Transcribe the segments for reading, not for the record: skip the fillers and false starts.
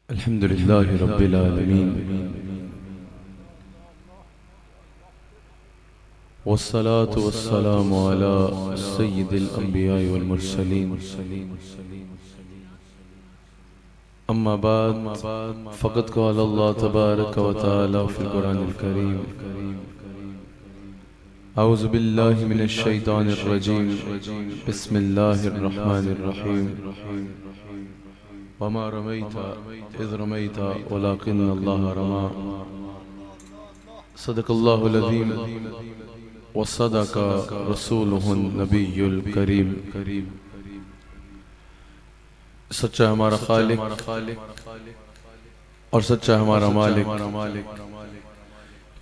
अल्हम्दुलिल्लाहि रब्बिल आलमीन वस्सलातु वस्सलामु अला सय्यिदिल अंबिया'i वल मुरसलीन अम्मा बाद फ़क़द क़ाल अल्लाह तबारक व तआला फ़िल क़ुरानिल करीम अऊज़ु बिल्लाहि मिनश शैतानिर रजीम बिस्मिल्लाहिर रहमानिर रहीम वमा रमैता इज़ रमैता वलाकिन्न अल्लाह रमा सदक़ल्लाहुल अज़ीम व सदक़ रसूलुहुन नबियुल करीम। सच्चा हमारा खालिक और सच्चा हमारा मालिक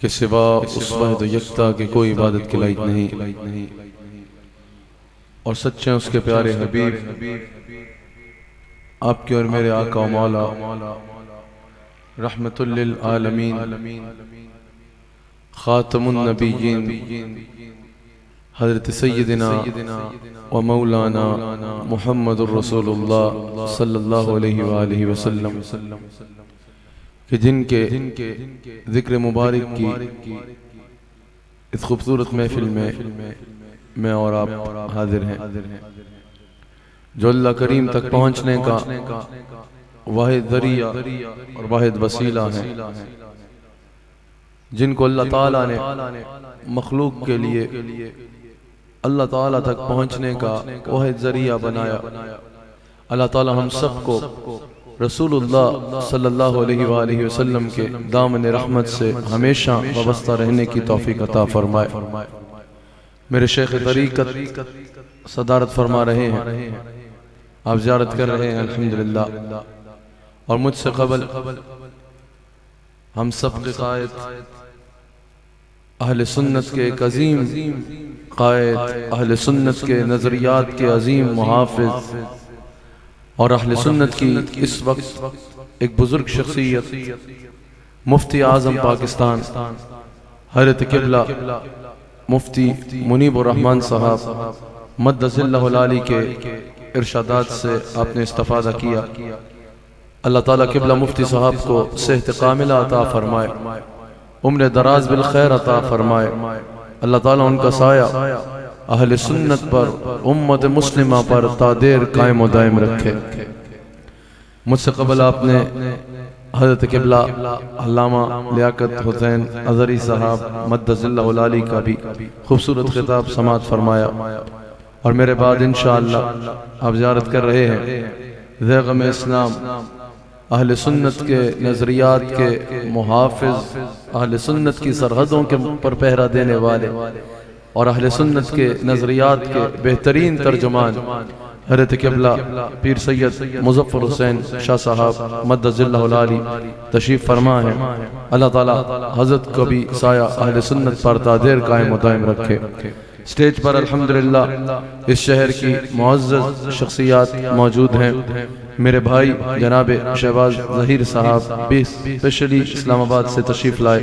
के सिवा उस वाहिद यकता के कोई इबादत के लायक नहीं और सच्चे उसके प्यारे हबीब आपके और मेरे आका व मौला रहमतुल लिल आलमीन खातमुन नबिय्यीन हज़रत सय्यदिना व मौलाना मुहम्मदुर रसूलुल्लाह सल्लल्लाहु अलैहि वालिहि वसल्लम कि जिनके ज़िक्र मुबारक की इस खूबसूरत महफिल में मैं और आप हाजिर हैं, जो अल्लाह करीम तक पहुँचने का वाहिद ज़रिया और वाहिद वसीला है, जिनको अल्लाह ताला ने मखलूक के लिए अल्लाह ताला तक पहुँचने का वाहिद ज़रिया बनाया। अल्लाह ताला हम सबको रसूलुल्लाह सल्लल्लाहु अलैहि वसल्लम के दामन रहमत से हमेशा वाबस्ता रहने की तौफीक अता फरमाए। मेरे शेख तरीक़त सदारत फरमा रहे हैं, आप ज़ियारत कर रहे हैं अल्हम्दुलिल्लाह, और मुझसे क़बल हम सब के क़ायद अहले सुन्नत के एक अज़ीम क़ायद, अहले सुन्नत के नज़रियात के अज़ीम मुहाफ़िज़ और अहले सुन्नत की इस वक्त एक बुज़ुर्ग शख्सियत मुफ्ती आज़म पाकिस्तान हज़रत क़िबला मुफ्ती मुनीबुर रहमान साहब मद्दज़िल्लहुल आली के इरशादात से आपने इस्तिफ़ादा किया। अल्लाह ताला क़िबला मुफ्ती साहब को सेहत कामिला अता फरमाए, उम्र दराज बिल खैर अता फरमाए। अल्लाह ताला उनका साया अहले सुन्नत पर, उम्मत मुस्लिमा पर तादेर कायम व दायम रखे। मुझसे क़बल आपने हज़रत क़िबला अल्लामा लियाकत हुसैन अज़हरी साहब मद्दज़िल्लहुल आली का भी खूबसूरत खिताब समाअत फरमाया, और मेरे बाद इंशाअल्लाह आप ज़ियारत कर रहे हैं ज़ैग़म इस्लाम अहले सुन्नत के नज़रियात के मुहाफ़िज़, अहले सुन्नत की सरहदों के पर पहरा देने वाले और अहले सुन्नत के नज़रियात के बेहतरीन तर्जुमान हज़रत क़िबला पीर सैयद मुज़फ़्फ़र हुसैन शाह साहब मद्दज़िल्लहुल आली तशरीफ़ फरमा है। अल्लाह ताला हज़रत को भी साया अहले सुन्नत पर तादेर कायम व दायम रखे। स्टेज पर अल्हम्दुलिल्लाह इस शहर की मुअज़्ज़ज़ शख्सियात मौजूद हैं। मेरे भाई जनाब शहबाज ज़हीर साहब भी स्पेशली इस्लामाबाद से तशरीफ़ लाए,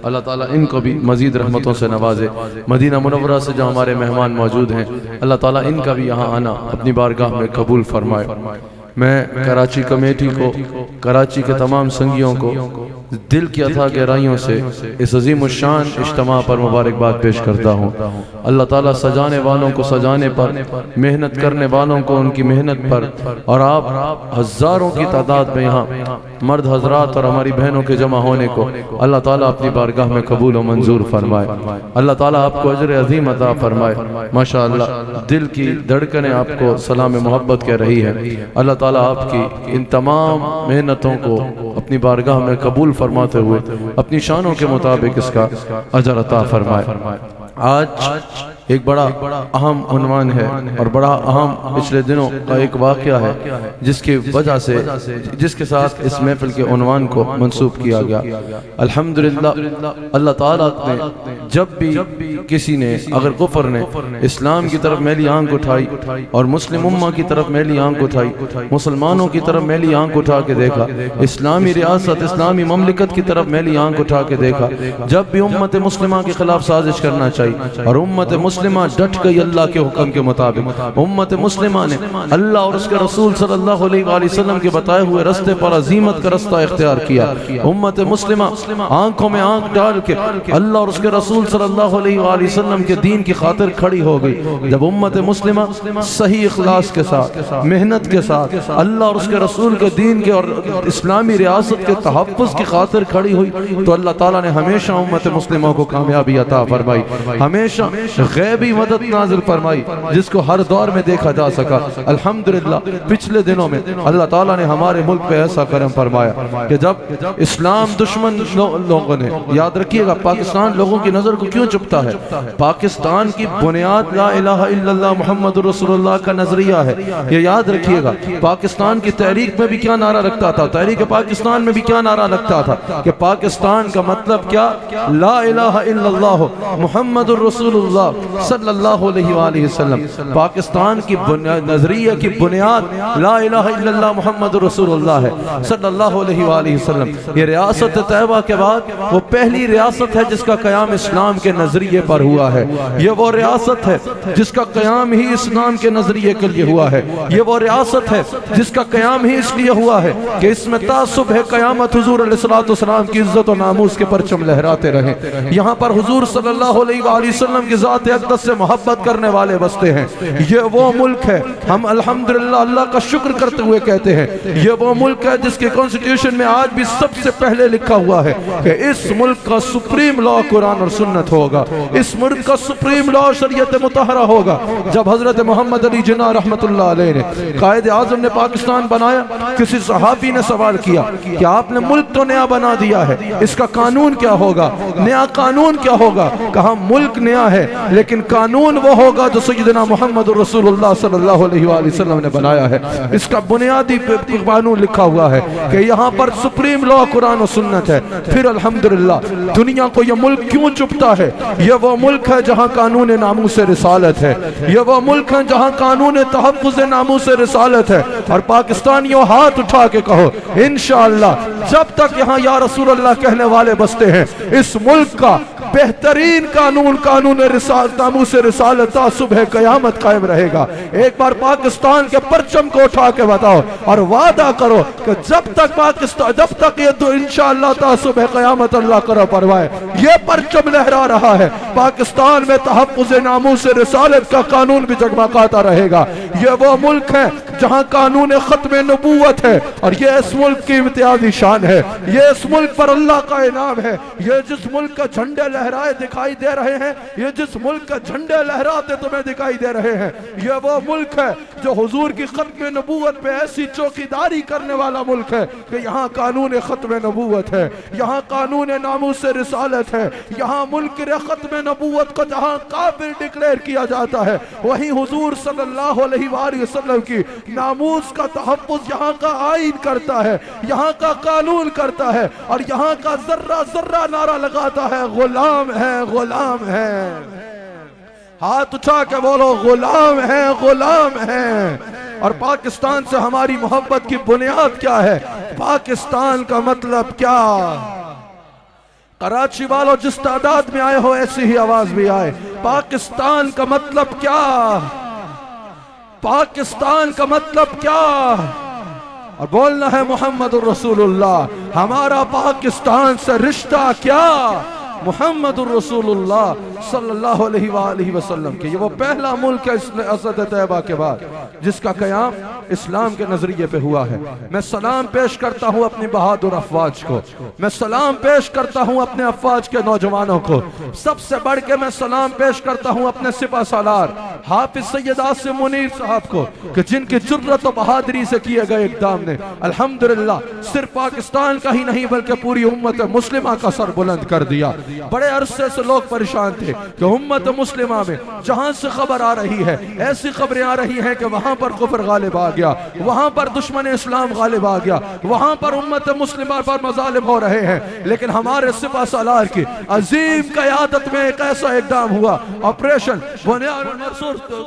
अल्लाह ताला इनको भी मज़ीद रहमतों से नवाजे। मदीना मुनव्वरा से जो हमारे मेहमान मौजूद हैं, अल्लाह ताला इनका भी यहाँ आना अपनी बारगाह में कबूल फरमाए। मैं कराची कमेटी को, कराची के तमाम संगियों को दिल की अथाह गहराइयों से इस अज़ीम शान इज्तिमा पर मुबारकबाद पेश करता हूँ। अल्लाह ताला सजाने वालों को सजाने पर, मेहनत करने वालों को उनकी मेहनत पर, और आप हज़ारों की तादाद में यहाँ मर्द हजरात और हमारी बहनों के जमा होने को अल्लाह ताला अपनी बारगाह में कबूल व मंजूर फरमाए। अल्लाह ताला आपको अजर अज़ीम अता फरमाए। माशाअल्लाह दिल की धड़कनें आपको सलाम मोहब्बत कह रही है। अल्लाह ताला आपकी इन तमाम मेहनतों को अपनी बारगाह में कबूल फरमाते हुए अपनी शानों के मुताबिक इसका अजर अता फरमाए। आज एक बड़ा अहम उन्वान है और बड़ा अहम पिछले दिनों का एक वाक़या है, जिसकी वजह से, जिसके साथ इस महफिल के उन्वान को मंसूब किया गया। अल्हम्दुलिल्लाह अल्लाह ताला ने जब भी किसी ने, अगर कुफर ने इस्लाम की तरफ मैली आंख उठाई और मुस्लिम उम्मा की तरफ मैली आंख उठाई, मुसलमानों की तरफ मैली आंख उठा के देखा, इस्लामी रियासत, इस्लामी ममलिकत की तरफ मैली आंख उठा के देखा, जब भी उम्मत मुस्लिमा के खिलाफ साजिश करना चाहिए और उम्मत मुस्लिमा डट गई अल्लाह के हुक्म के मुताबिक। उम्मत मुस्लिमा ने अल्लाह और उसके रसूल सल्लल्लाहु अलैहि वसल्लम के बताए हुए रास्ते पर अजीमत का रास्ता इख्तियार किया। उम्मत मुस्लिमा आंखों में आंख डाल के अल्लाह और उसके रसूल सल्लल्लाहु अलैहि वसल्लम के दीन की खातिर खड़ी हो गई। जब उम्मत मुस्लिमा सही इखलास के साथ, मेहनत के साथ अल्लाह और उसके रसूल के दीन के और इस्लामी रियासत के तहफ़्फ़ुज़ की खातिर खड़ी हुई तो अल्लाह ताला ने हमेशा उम्मत मुस्लिमों को कामयाबी अता फरमाई, हमेशा गैबी मदद नाज़िल फरमाई जिसको हर दौर में देखा जा सका। अल्हम्दुलिल्लाह पिछले दिनों में अल्लाह ताला ने हमारे मुल्क पे ऐसा करम फरमाया कि जब इस्लाम दुश्मन लोगों ने, याद रखिएगा पाकिस्तान लोगों की नज़र को क्यों चुपता है, पाकिस्तान की बुनियाद ला इलाहा इल्लल्लाह मुहम्मदुर रसूलुल्लाह का नजरिया है। ये याद रखिएगा पाकिस्तान की तहरीक में भी क्या नारा लगता था, तहरीक पाकिस्तान में भी क्या नारा लगता था कि पाकिस्तान का मतलब क्या, ला इलाहा इल्लल्लाह मुहम्मदुर रसूलुल्लाह सल्लल्लाहु अलैहि वसल्लम। पाकिस्तान की नजरिया की बुनियाद ला इलाहा इल्लल्लाह मुहम्मदुर रसूलुल्लाह है सल्लल्लाहु अलैहि वसल्लम। ये रियासत तैयबा के बाद वो पहली रियासत है जिसका क़याम इस्लाम के नजरिए पर हुआ है। ये वो रियासत है जिसका क़याम ही इस्लाम के नजरिए के लिए हुआ है। ये वो रियासत है जिसका क़याम ही इसलिए हुआ है कि इसमें तासुब है क़यामत हुजूर अलैहिस्सलाम की इज्जत और नामूस के परचम लहराते रहे। यहाँ पर हुजूर सल्लल्लाहु अलैहि वसल्लम की ज़ात अक़दस से मोहब्बत करने वाले बसते हैं। ये वो मुल्क है, हम अल्हम्दुलिल्लाह अल्लाह का शुक्र करते हुए कहते हैं, ये वो मुल्क है जिसके कॉन्स्टिट्यूशन में आज भी सबसे पहले लिखा हुआ है कि इस मुल्क का सुप्रीम लॉ कुरान और सुन्नत होगा, इस मुल्क का सुप्रीम लॉ शरीयत मुतहरा होगा। जब हजरत मोहम्मद अली जिन्ना रहमतुल्लाह अलैह ने कायद आज़म ने पाकिस्तान बनाया, किसी सहाफ़ी ने सवाल किया कि आपने मुल्क तो नया बना दिया है, इसका कानून क्या होगा, नया कानून क्या होगा। कहा मुल्क नया है लेकिन कानून वो होगा जो सय्यदना मुहम्मद रसूलुल्लाह सल्लल्लाहु अलैहि वसल्लम ने बनाया है। इसका बुनियादी कानून लिखा हुआ है कि यहाँ पर सुप्रीम लॉ कुरान और सुन्नत है। फिर अल्हम्दुलिल्लाह दुनिया को यह मुल्क क्यों चुपता है, यह वो मुल्क है जहाँ कानून नामूस रिसालत है, यह वो मुल्क है जहाँ कानून तहफ़्फ़ुज़ नामूस रिसालत है। और पाकिस्तानियों हाथ उठा के कहो इंशाअल्लाह जब तक यहाँ या रसूल अल्लाह कहने वाले बसते हैं इस मुल्क का बेहतरीन कानून नामूस रिसालत सुबह क़यामत कायम रहेगा। एक बार पाकिस्तान के परचम को उठा के बताओ और वादा करो कि जब तक ये तो इंशाअल्लाह सुबह क़यामत अल्लाह करो परवाए ये परचम लहरा रहा है, पाकिस्तान में तहफ़्फ़ुज़ नामूस रिसालत का कानून भी जगमगाता रहेगा। ये वो मुल्क है जहाँ कानून ख़त्म नबूवत है और ये इस मुल्क की इम्तियाज़ी शान है, ये इस मुल्क पर अल्लाह का इनाम है। ये जिस मुल्क का झंडे लहराए दिखाई दे रहे हैं, ये जिस मुल्क का झंडे लहराते तुम्हें दिखाई दे रहे हैं, ये वो मुल्क है जो हुजूर की ख़त्म नबूवत पे ऐसी चौकीदारी करने वाला मुल्क है कि यहाँ कानून ख़त्म नबूवत है, यहाँ कानून नामूस रिसालत है। यहाँ मुल्क के ख़त्म नबूवत को जहाँ काफिर डिक्लेयर किया जाता है वहीं हुजूर सल्लल्लाहु अलैहि वसल्लम की नामूस का तहफ़्फ़ुज़ यहाँ का आइन करता है, यहाँ का कानून करता है और यहाँ का जर्रा जर्रा नारा लगाता है गुलाम है, गुलाम है। हाथ उठा के बोलो गुलाम है, गुलाम है। और पाकिस्तान से हमारी मोहब्बत की बुनियाद क्या है, पाकिस्तान का मतलब क्या। कराची वालों जिस तादाद में आए हो ऐसी ही आवाज भी आए, पाकिस्तान का मतलब क्या, पाकिस्तान का मतलब क्या। और बोलना है मुहम्मदुर रसूलुल्लाह। हमारा पाकिस्तान से रिश्ता क्या, मुहम्मदुर रसूलुल्लाह सल्लल्लाहु अलैहि वसल्लम के। ये वो पहला मुल्क है असद तैयबा के बाद जिसका क़याम इस्लाम के नजरिए पे हुआ है। मैं सलाम पेश करता हूँ अपनी बहादुर अफवाज को, मैं सलाम पेश करता हूँ अपने अफवाज के नौजवानों को, सबसे बढ़ के मैं सलाम पेश करता हूँ अपने सिपा सालार हाफिज सैयद आसिम मुनीर साहब को कि जिनकी जुर्रत और बहादुरी से किए गए इक़दाम ने अल्हम्दुलिल्लाह सिर्फ पाकिस्तान का ही नहीं बल्कि पूरी उम्मत मुस्लिमा का सर बुलंद कर दिया। बड़े अरसे से लोग परेशान थे कि उम्मत मुस्लिमा में जहां से खबर आ रही है ऐसी खबरें आ रही हैं कि वहां पर कुफ्र गालिब आ गया, वहां पर दुश्मन इस्लाम गालिब आ गया, वहां पर उम्मत मुस्लिमा पर मजालिम हो रहे हैं। लेकिन हमारे सिपा सालार की अजीम क़यादत में एक ऐसा इक़दाम हुआ, ऑपरेशन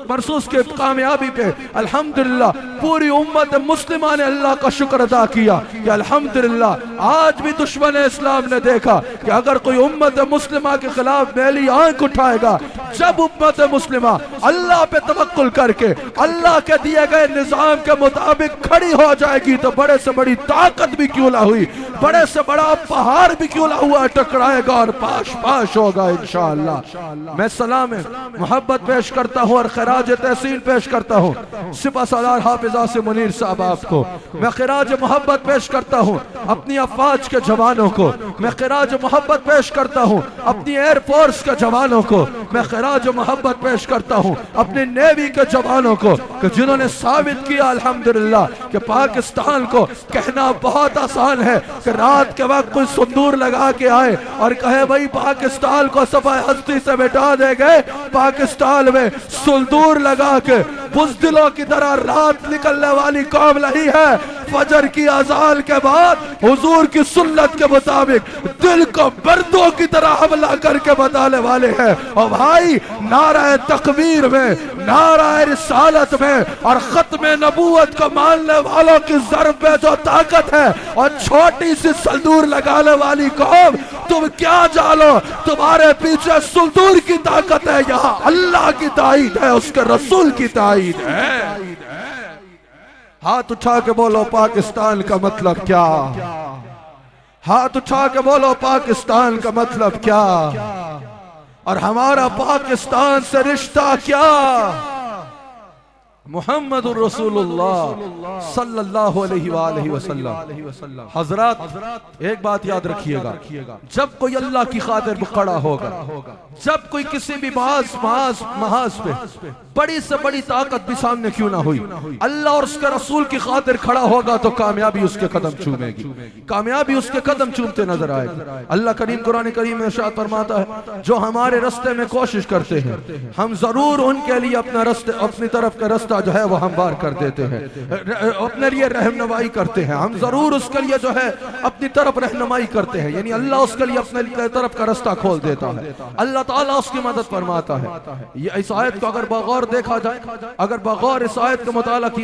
मरसूस के कामयाबी पे अल्हम्दुलिल्लाह पूरी उम्मत मुस्लिमा ने अल्लाह का शुक्र अदा किया कि अल्हम्दुलिल्लाह आज भी दुश्मन इस्लाम ने देखा कि अगर कोई उम्मत उम्मत मुस्लिमा के खिलाफ मैली आंख उठाएगा, जब उम्मत मुस्लिमा अल्लाह पे तवक्कुल करके अल्लाह के दिए गए निजाम के मुताबिक खड़ी हो जाएगी, तो बड़े से बड़ी ताकत भी क्यों ना हुई, बड़े से बड़ा पहाड़ भी क्यों ना हुआ, टकराएगा और पाश पाश होगा इंशाअल्लाह। मैं सलाम मोहब्बत पेश करता हूँ और खराज तहसीन पेश करता हूँ सिपह सालार हाफिज आसिम मुनीर साहब आपको। मैं खराज मोहब्बत पेश करता हूँ अपनी अफवाज के जवानों को। मैं खराज मोहब्बत पेश करता हूँ अपनी एयरफोर्स के जवानों को। मैं खराज मोहब्बत पेश करता हूँ अपनी नेवी के जवानों को कि जिन्होंने साबित किया अल्हम्दुलिल्लाह कि पाकिस्तान को कहना बहुत आसान है कि रात के वक्त कोई सिंदूर लगा के आए और कहे भाई पाकिस्तान को सफाई हस्ती से मिटा देंगे। पाकिस्तान में सिंदूर लगा के बुज़दिलों की तरह रात निकलने वाली कौम नहीं है। फजर की अज़ान के बाद हुजूर की सुन्नत के मुताबिक दिल को बर्दों की तरह हमला करके बताने वाले हैं। और भाई नारा तकबीर में, नारा रिसालत में और खत्म नबूवत को मानने वालों की ज़र्ब में जो ताकत है और छोटी सी सिंदूर लगाने वाली कौम, तुम क्या जानो तुम्हारे पीछे सिंदूर की ताकत है, यहाँ अल्लाह की ताईद है, उसके रसूल की ताईद है। हाथ उठा के बोलो पाकिस्तान का मतलब क्या, हाथ उठा के बोलो पाकिस्तान का मतलब क्या, और हमारा पाकिस्तान से रिश्ता क्या। मुहम्मदुर रसूलुल्लाह सल्लल्लाहु अलैहि वसल्लम। हजरत एक बात याद रखिएगा, जब कोई अल्लाह की खातिर खड़ा होगा, जब कोई किसी भी महाज पे बड़ी से बड़ी ताकत भी सामने क्यों ना हुई, अल्लाह और उसके रसूल की खातिर खड़ा होगा तो कामयाबी उसके कदम चूमेगी, कामयाबी उसके कदम चूमते नजर आएगी। अल्लाह करीम कुरान करीम में इरशाद फरमाता है, जो हमारे रास्ते में कोशिश करते हैं हम जरूर उनके लिए अपना रास्ते, अपनी तरफ का रास्ता जो है वो हमवार कर देते हैं, अपने लिए रहनुमाई करते हैं, हम जरूर उसके लिए जो है अपनी तरफ रहनुमाई करते हैं, यानी अल्लाह उसके लिए अपने तरफ का रास्ता खोल देता है, अल्लाह ताला उसकी मदद फरमाता है। ये इस आयत को अगर बगौर देखा जाए, अगर बगौर इस आयत का मुताला की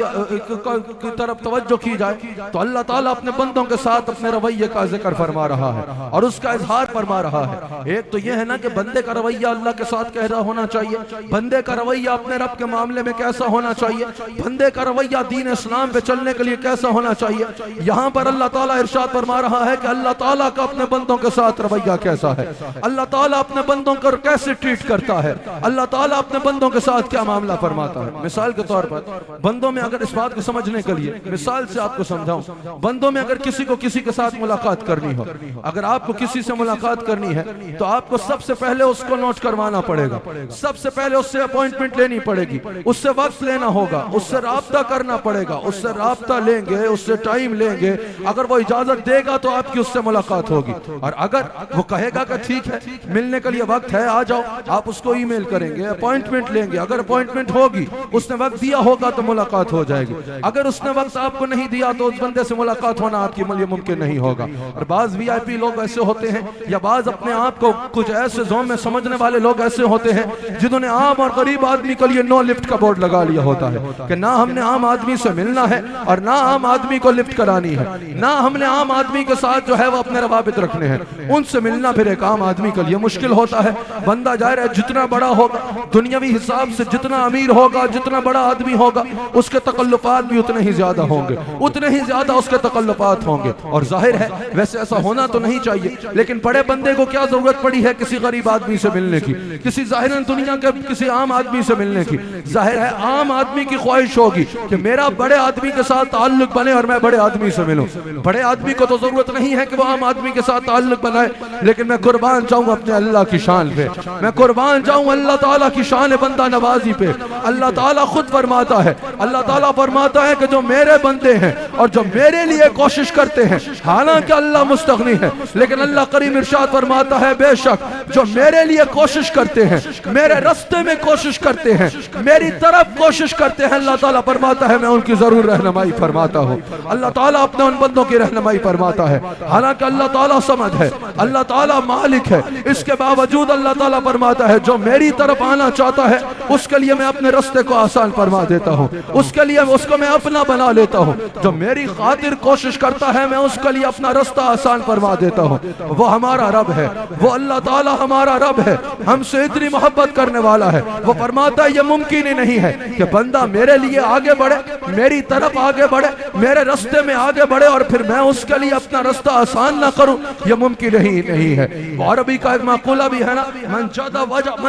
तरफ तवज्जो की जाए तो अल्लाह ताला अपने बंदों के साथ अपने रवैये का जिक्र फरमा रहा है और उसका इजहार फरमा रहा है। एक तो यह है ना कि बंदे का रवैया अल्लाह के साथ कैसा होना चाहिए, बंदे का रवैया अपने रब के मामले में कैसा होना चाहिए, बंदे का रवैया दीन इस्लाम पे चलने के लिए कैसा होना चाहिए। यहाँ पर अल्लाह ताला इरशाद फरमा रहा है कि अल्लाह ताला का अपने बंदों के साथ रवैया कैसा है, अल्लाह ताला अपने बंदों को कैसे ट्रीट करता है, अल्लाह ताला अपने बंदों के साथ क्या मामला फरमाता है। मिसाल के तौर पर बंदों में अगर इस बात को समझने के लिए मिसाल से आपको समझाऊं, बंदों में अगर किसी को किसी के साथ मुलाकात करनी हो, अगर आपको किसी से मुलाकात करनी है तो आपको सबसे पहले उसको नोट करवाना पड़ेगा, सबसे पहले उससे अपॉइंटमेंट लेनी पड़ेगी, उससे वक्त लेना होगा, उससे राब्ता करना पड़ेगा, उससे राब्ता लेंगे, उससे टाइम लेंगे, अगर वो इजाजत देगा तो आपकी उससे मुलाकात होगी, और अगर वो कहेगा कि ठीक है मिलने के लिए वक्त है आ जाओ, आप उसको ईमेल करेंगे, अपॉइंटमेंट लेंगे, अगर अपॉइंटमेंट होगी उसने वक्त दिया होगा तो मुलाकात हो जाएगी, अगर उसने वक्त आपको नहीं दिया तो उस बंदे से मुलाकात होना आपके लिए मुमकिन नहीं होगा। और बाज वीआईपी लोग ऐसे होते हैं या बाज अपने आप को कुछ ऐसे जोन में समझने वाले लोग ऐसे होते हैं जिन्होंने आम और गरीब आदमी के लिए नो लिफ्ट का बोर्ड लगा लिया होता है कि ना हमने आम आदमी से मिलना है और ना आम आदमी को लिफ्ट करानी है, ना हमने आम आदमी के साथ जो है वो अपने रवाबित रखने हैं, उनसे मिलना फिर एक आम आदमी के लिए मुश्किल होता है। बंदा जाहिर है जितना बड़ा होगा दुनियावी हिसाब से, जितना अमीर होगा, जितना बड़ा आदमी होगा, उसके तकल्लुफात भी उतने ही ज्यादा होंगे, उतने ही ज्यादा उसके तकल्लुफात होंगे। और जाहिर है वैसे ऐसा होना तो नहीं चाहिए, लेकिन बड़े बंदे को क्या जरूरत पड़ी है किसी गरीब आदमी से मिलने की, किसी जाहिरन दुनिया के किसी आम आदमी से मिलने की। जाहिर है आम आदमी की ख्वाहिश होगी कि मेरा बड़े आदमी के साथ ताल्लुक बने और मैं बड़े आदमी से मिलूं। बड़े आदमी को तो जरूरत नहीं है कि वो आम आदमी के साथ ताल्लुक बनाए, लेकिन मैं कुर्बान जाऊं अपने अल्लाह की शान पे, मैं कुर्बान जाऊं अल्लाह ताला की शान बंदा नवाजी पे। अल्लाह ताला खुद फरमाता है, अल्लाह ताला फरमाता है कि जो मेरे बंदे हैं और जो मेरे लिए कोशिश करते हैं, हालांकि अल्लाह मुस्तगनी है, लेकिन अल्लाह करीम इरशाद फरमाता है बेशक जो मेरे लिए कोशिश करते हैं, मेरे रास्ते में कोशिश करते हैं, मेरी तरफ कोशिश करते हैं, अल्लाह ताला फरमाता है मैं उनकी जरूर रहनुमाई फरमाता हूँ। अल्लाह ताला अपने उन बंदों की रहनुमाई फरमाता है। हालांकि अल्लाह ताला समद है, अल्लाह ताला मालिक है, इसके बावजूद अल्लाह ताला फरमाता है जो मेरी तरफ आना चाहता है उसके लिए मैं अपने रास्ते को आसान फरमा देता हूँ, उसके लिए उसको मैं अपना बना लेता हूँ। जो मेरी खातिर कोशिश करता है मैं उसके लिए अपना रास्ता आसान फरमा देता हूँ। वो हमारा रब है, वो अल्लाह ताला हमारा रब है, हमसे इतनी मोहब्बत करने वाला है। वो फरमाता है ये मुमकिन ही नहीं है कि बंदा मेरे लिए आगे बढ़े, मेरी तरफ आगे बढ़े, मेरे रास्ते में आगे बढ़े और फिर मैं उसके लिए अपना रास्ता आसान ना करूं। यह मुमकिन नहीं है। अरबी का एक माकूला भी है ना, मन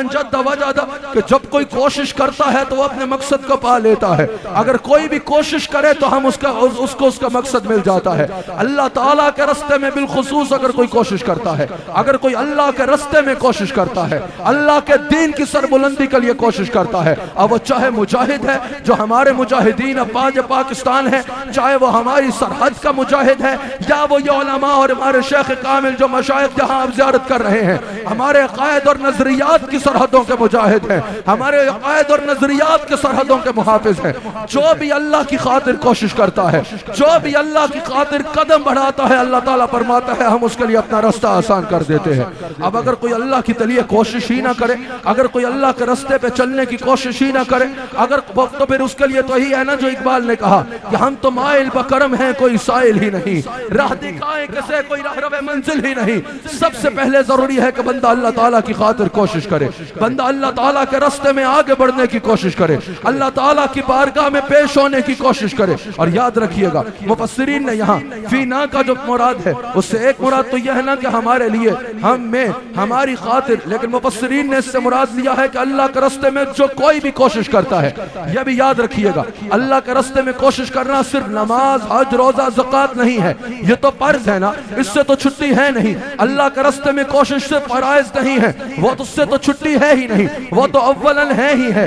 जद्दा वजदा, कि जब कोई कोशिश करता है तो वो अपने मकसद को पा लेता है। अगर कोई भी कोशिश करे तो हम उसको उसका मकसद मिल जाता है। अल्लाह ताला के रास्ते में बिलखुसूस अगर कोई कोशिश करता है, अगर कोई अल्लाह के रास्ते में कोशिश करता है, अल्लाह के दीन की सरबुलंदी के लिए कोशिश करता है, अब वो चाहे मुजाहिद है जो हमारे मुजाहिदीन अफवाज पाकिस्तान है, चाहे वो हमारी सरहद का मुजाहिद है, या वो ये उलमा और हमारे शेख कामिल जो मशाइख जहां आप ज़ियारत कर रहे हैं, हमारे अक़ायद और नजरियात की सरहदों के मुजाहिद हैं, हमारे अक़ायद और नजरियात के सरहदों के मुहाफिज हैं। जो भी अल्लाह की खातिर कोशिश करता है, जो भी अल्लाह की खातिर कदम बढ़ाता है, अल्लाह ताला फरमाता है हम उसके लिए अपना रास्ता आसान कर देते हैं। अब अगर कोई अल्लाह की लिए कोशिश ही ना करे, अगर कोई अल्लाह के रास्ते पे चलने की कोशिश ही ना करे, अगर तो फिर उसके लिए तो ही है ना जो इकबाल ने कहा कि हम तो माइल बकरम हैं कोई साइल ही नहीं, राह दिखाए कैसे कोई राहरवे मंजिल ही नहीं। सबसे पहले जरूरी है कि बंदा अल्लाह ताला की खातिर कोशिश करे, बंदा अल्लाह ताला के रास्ते में आगे बढ़ने की कोशिश करे, अल्लाह ताला की बारगाह में पेश होने की कोशिश करे। और याद रखिएगा मुफस्सिरीन ने यहाँ फीना का जो मुराद है उससे एक मुराद तो यह है ना कि हमारे लिए, हम में, हमारी खातिर, लेकिन मुफस्सिरीन ने इससे मुराद लिया है कि अल्लाह के रास्ते में जो कोई भी कोशिश करता है, यह भी याद रखिएगा अल्लाह के रास्ते में कोशिश करना सिर्फ नमाज, हज, रोजा, ज़कात नहीं है, ये तो फर्ज है ना, इससे तो छुट्टी है नहीं। अल्लाह के रास्ते में कोशिश सिर्फ फराइज नहीं है, वो तो उससे तो छुट्टी है ही नहीं, वो तो अव्वलन है ही है।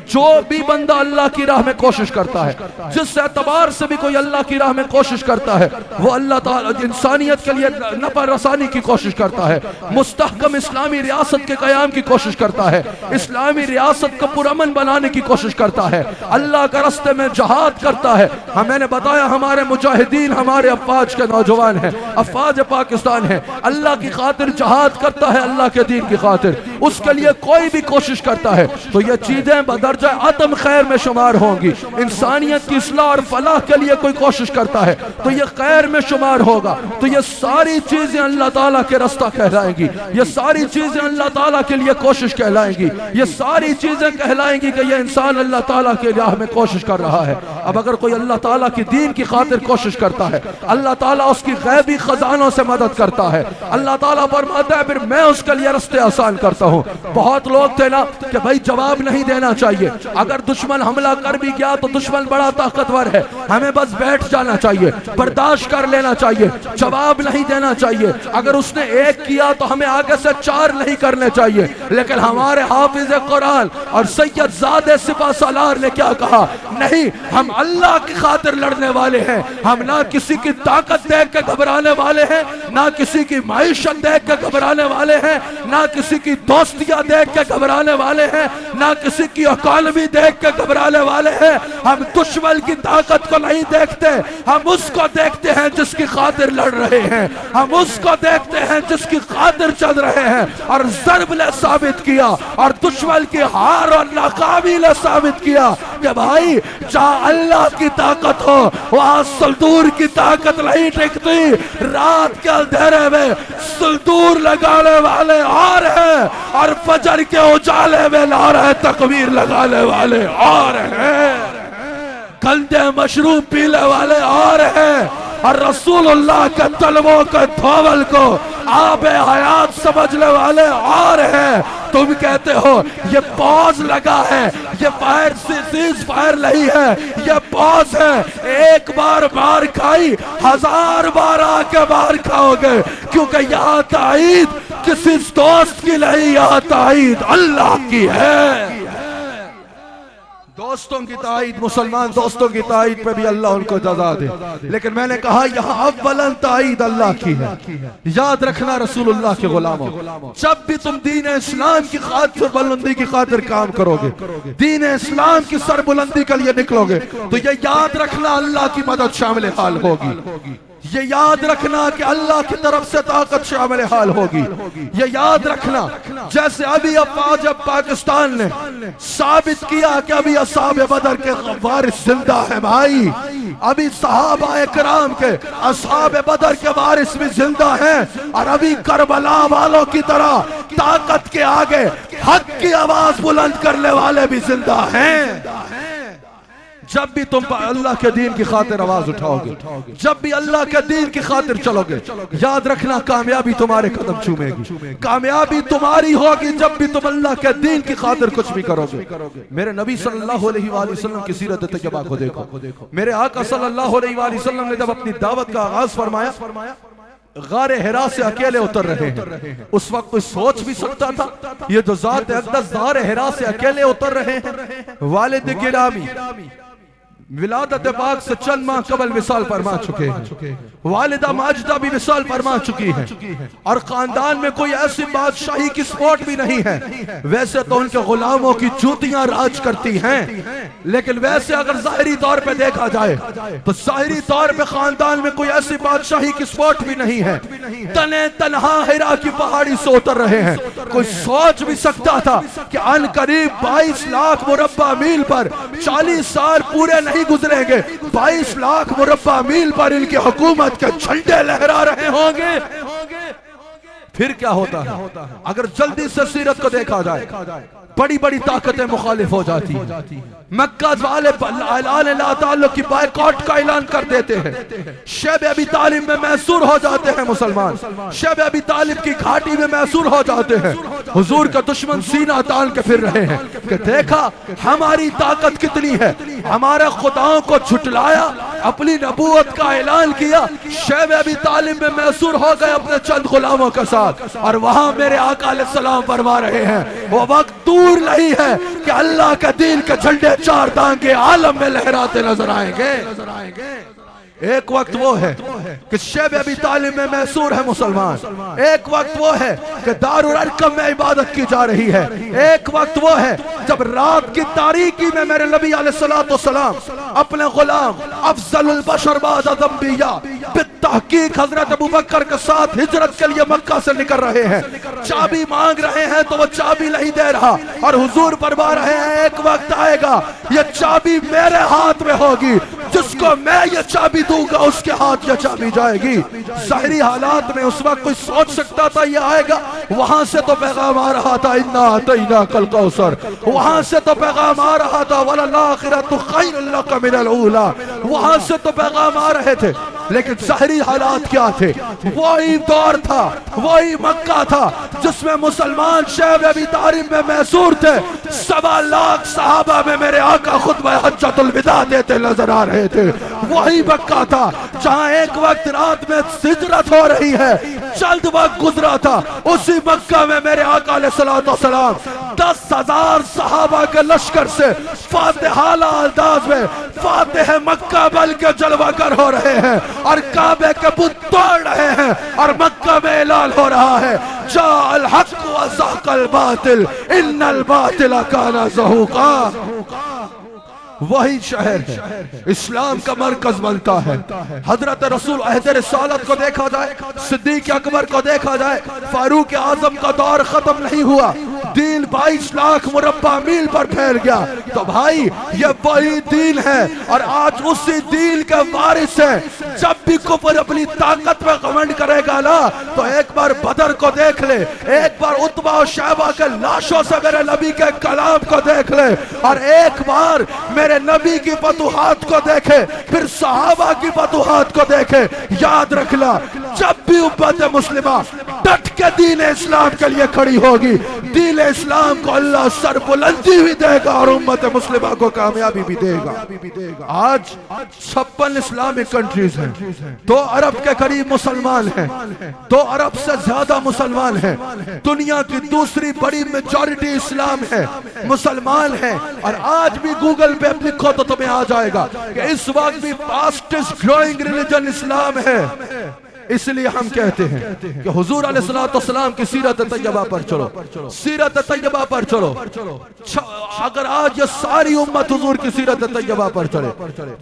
जो भी बंदा अल्लाह की राह में कोशिश करता है, जिस एतबार से भी कोई अल्लाह की राह में कोशिश करता है, वो अल्लाह ताला इंसानियत के लिए नफा रसानी की कोशिश करता है, मुस्तहकम इस्लामी रियासत के कयाम की कोशिश करता है, इस्लामी रियासत को पुरअमन बनाने की कोशिश करता है, अल्लाह के रास्ते में जहाद करता है। मैंने बताया हमारे मुजाहिदीन, हमारे अफवाज के नौजवान हैं, अफवाज पाकिस्तान है, अल्लाह की खातिर जहाद करता है, अल्लाह के दीन की खातिर, उसके लिए कोई भी कोशिश करता है तो ये चीजें बदरजा आदम खैर में शुमार होंगी। इंसानियत की इस्लाह और फलाह के लिए कोई कोशिश करता है तो ये खैर में शुमार होगा। तो ये सारी चीजें अल्लाह ताला के रास्ता कहलाएंगी, ये सारी चीजें अल्लाह ताला के लिए कोशिश कहलाएंगी, ये सारी चीजें कहलाएंगी कि ये इंसान अल्लाह ताला के राह में कोशिश कर रहा है। अब अगर कोई अल्लाह ताला की दीन की खातिर कोशिश करता है, अल्लाह ताला उसकी गैबी खजानों से मदद करता है, अल्लाह ताला फरमाता है फिर मैं उसके लिए रास्ते आसान करता हूँ। बहुत लोग थे ना कि भाई जवाब नहीं देना चाहिए, अगर दुश्मन हमला कर भी गया तो दुश्मन बड़ा ताकतवर है, हमें बस बैठ जाना चाहिए, बर्दाश्त कर लेना चाहिए, जवाब नहीं देना चाहिए। अगर उसने एक किया तो हमें आगे से 4 नहीं करने चाहिए। लेकिन हमारे हाफिज कुरान और सैयद ज़ादे सिपा सालार ने क्या कहा, नहीं, हम अल्लाह की खातिर लड़ने वाले हैं, हम ना किसी की ताकत देख के घबराने वाले हैं, ना किसी की माईशत देख के घबराने वाले हैं, ना किसी की दोस्तियां देख के घबराने वाले हैं, ना किसी की इकॉनमी देख के घबराने वाले हैं। हम दुश्मन की ताकत को नहीं देखते, हम उसको देखते हैं जिसकी खातिर लड़ रहे हैं, हम उसको देखते हैं जिसकी खातिर चल रहे हैं। और ज़र्ब ने साबित किया और दुश्मन की हार और नाकामी ने साबित किया कि भाई जहाँ अल्लाह की ताकत हो वहाँ सल्दूर की ताकत नहीं टिकती। रात के अंधेरे में सल्दूर लगाने वाले और हैं और फजर के उजाले में नारे तकबीर लगाने वाले और हैं, कंधे मशरूब पीने वाले और हैं, और रसूलुल्लाह के तलवों के धोवल को आबे हयात समझने वाले और हैं। तुम कहते हो ये पॉज लगा है, ये फायर सीज फायर नहीं है, ये पॉज है। एक बार मार खाई 1000 बार आके मार खाओगे, क्योंकि यहाँ ताईद किसी दोस्त की नहीं, यहाँ ताईद अल्लाह की है। दोस्तों की ताईद, मुसलमान दोस्तों की ताईद पे भी अल्लाह उनको जज़ा दे। लेकिन मैंने कहा यहाँ अव्वलन ताईद अल्लाह की है। याद रखना रसूलुल्लाह के गुलामों, जब भी तुम दीन इस्लाम की खातिर बुलंदी की खातिर काम करोगे, दीन इस्लाम की सरबुलंदी के लिए निकलोगे, तो ये याद रखना अल्लाह की मदद शामिल हाल होगी। ये याद रखना कि अल्लाह की तरफ से ताकत शामिल हाल होगी। ये याद रखना जैसे अभी अफवाज पाकिस्तान ने साबित किया कि अभी असहाब बदर के वारिस जिंदा है भाई, अभी सहाबा कराम के असहाब बदर के वारिस भी जिंदा हैं, और अभी करबला वालों की तरह ताकत के आगे हक की आवाज बुलंद करने वाले भी जिंदा हैं। जब भी तुम अल्लाह के दीन की खातिर आवाज उठाओगे, जब भी अल्लाह के दीन की खातिर चलोगे, याद रखना कामयाबी तुम्हारे कदम चूमेगी, कामयाबी तुम्हारी होगी जब भी तुम अल्लाह के दीन की खातिर कुछ भी करोगे। मेरे नबी सल्लल्लाहु अलैहि वसल्लम की सीरत तैयबा को देखो। मेरे आका सल्लल्लाहु अलैहि वसल्लम ने जब अपनी दावत का आगाज फरमाया, गारे हिरा से अकेले उतर रहे हैं। उस वक्त कोई सोच भी सकता था ये जो जात अक़दस गारे हिरा से अकेले उतर रहे हैं। वालिद गिरामी विलादत पाक से चंद माह कबल विसाल फरमा चुके हैं, वालिदा माजिदा भी विसाल फरमा चुकी है, और खानदान में कोई ऐसी बादशाही की स्पॉट भी नहीं है। वैसे तो उनके गुलामों की जूतियां राज करती हैं, लेकिन वैसे अगर जाहिरी तौर पे देखा जाए तो जाहिरी तौर पे खानदान में कोई ऐसी बादशाही की स्पॉट भी नहीं है। तने तनहा हिरा की पहाड़ी से उतर रहे हैं। कोई सोच भी सकता था कि अन करीब 22 लाख मुरब्बा मील पर 40 साल पूरे नहीं गुजरेंगे, 22 लाख मुरब्बा मील पर इनकी हुकूमत के झंडे लहरा रहे होंगे। फिर क्या होता है अगर जल्दी से सीरत को देखा जाए, बड़ी बड़ी ताकतें मुखालिफ हो जाती हैं। मक्का वाले की बायकॉट का ऐलान कर देते हैं। शैब अबी तालिब में मैसूर हो जाते हैं मुसलमान, शैब अबी तालिब की घाटी में मैसूर हो जाते हैं। हुजूर का दुश्मन सीना तान के फिर रहे हैं कि देखा हमारी ताकत कितनी है, हमारे खुदाओं को झुटलाया, अपनी नबूवत का ऐलान किया। शैब अबी तालिब में मैसूर हो गए अपने चंद गुलामों के साथ, और वहां मेरे आका अलैहिस्सलाम फरमा रहे हैं वो वक्त दूर नहीं है कि अल्लाह के दीन के झंडे चार दांगे आलम में लहराते नजर आएंगे। एक वक्त वो है कि शैब अबी तालिब में मैसूर है मुसलमान, एक वक्त वो है कि दारुल अरकम में इबादत की जा रही है, एक वक्त वो है जब रात की तारीकी में मेरे नबी अलैहिस्सलाम अपने गुलाम अफजलुल बशर बाद अंबिया बित्तहकीक हजरत अबू बकर के साथ हिजरत के लिए मक्का से निकल रहे हैं। चाबी मांग रहे हैं तो वो चाबी नहीं दे रहा, और हुजूर फरमा रहे हैं एक वक्त आएगा ये चाबी मेरे हाथ में होगी, जिसको मैं ये चाबी दूंगा उसके हाथ ये चाबी जाएगी। ज़ाहिरी हालात में उस वक्त कोई सोच सकता था ये आएगा? वहां से तो पैगाम आ रहा था इन्ना अतैना कल कौसर, वहां से तो पैगाम आ रहा था वलल आखिरतु खैरुल लक मिनल ऊला, वहां से तो पैगाम आ रहे थे। लेकिन ज़ाहिरी हालात क्या थे? वही दौर था, वही मक्का था जिसमें मुसलमान शैब अबी तालिब में मैसूर थे। 1.25 लाख सहाबा में मेरे आका खुतबा हज्जतुल विदा देते नजर आ रहे थे। वही मक्का था जहां एक वक्त रात में हिजरत हो रही है, चंद वक्त गुजरा था। उसी मक्का में मेरे आका अलैहिस्सलाम 10,000 सहाबा के लश्कर से फातिहाला अंदाज में फातिह मक्का बल के जलवागर हो रहे हैं, और काबे के बुत तोड़ रहे हैं, और मक्का में ऐलान हो रहा है जा अल हक व ज़हक़ल बातिल इन्नल बातिल काना ज़हूक़ा। वही शहर है इस्लाम का मरकज बनता है। हजरत रसूल अहद रिसालत को देखा जाए, सिद्दीक अकबर को देखा जाए, फारूक आजम का दौर खत्म नहीं हुआ, दीन 22 लाख मुरब्बा मील पर फैल गया। तो भाई ये वही दीन है, और आज उसी दीन के वारिस है। जब भी कुफर अपनी ताकत में घमंड करेगा ना, तो एक बार बदर को देख ले, एक बार उतबा और शैबा के लाशों से मेरे नबी के कलाम को देख ले, और एक बार मेरे नबी की फतूहात को देखे, फिर सहाबा की फतूहात को देखे। याद रखना जब भी उम्मत मुस्लिमा डट के दीन इस्लाम के लिए खड़ी होगी, दीन इस्लाम को अल्लाह सर बुलंदी भी देगा और उम्मत मुस्लिमा को कामयाबी भी देगा। आज 56 इस्लामिक कंट्रीज हैं, 2 अरब के करीब मुसलमान हैं, 2 अरब से ज्यादा मुसलमान हैं, दुनिया की दूसरी बड़ी मेजॉरिटी इस्लाम है, मुसलमान है। और आज भी गूगल पे लिखो तो तुम्हें आ जाएगा कि इस वक्त भी फास्टेस्ट ग्रोइंग रिलीजन इस्लाम है। इसलिए हम कहते हैं कि हुजूर अलैहिस्सलाम की सीरत तैयबा पर चलो, सीरत तैयबा पर चलो। अगर आज ये सारी उम्मत हुजूर की सीरत तैयबा पर चले,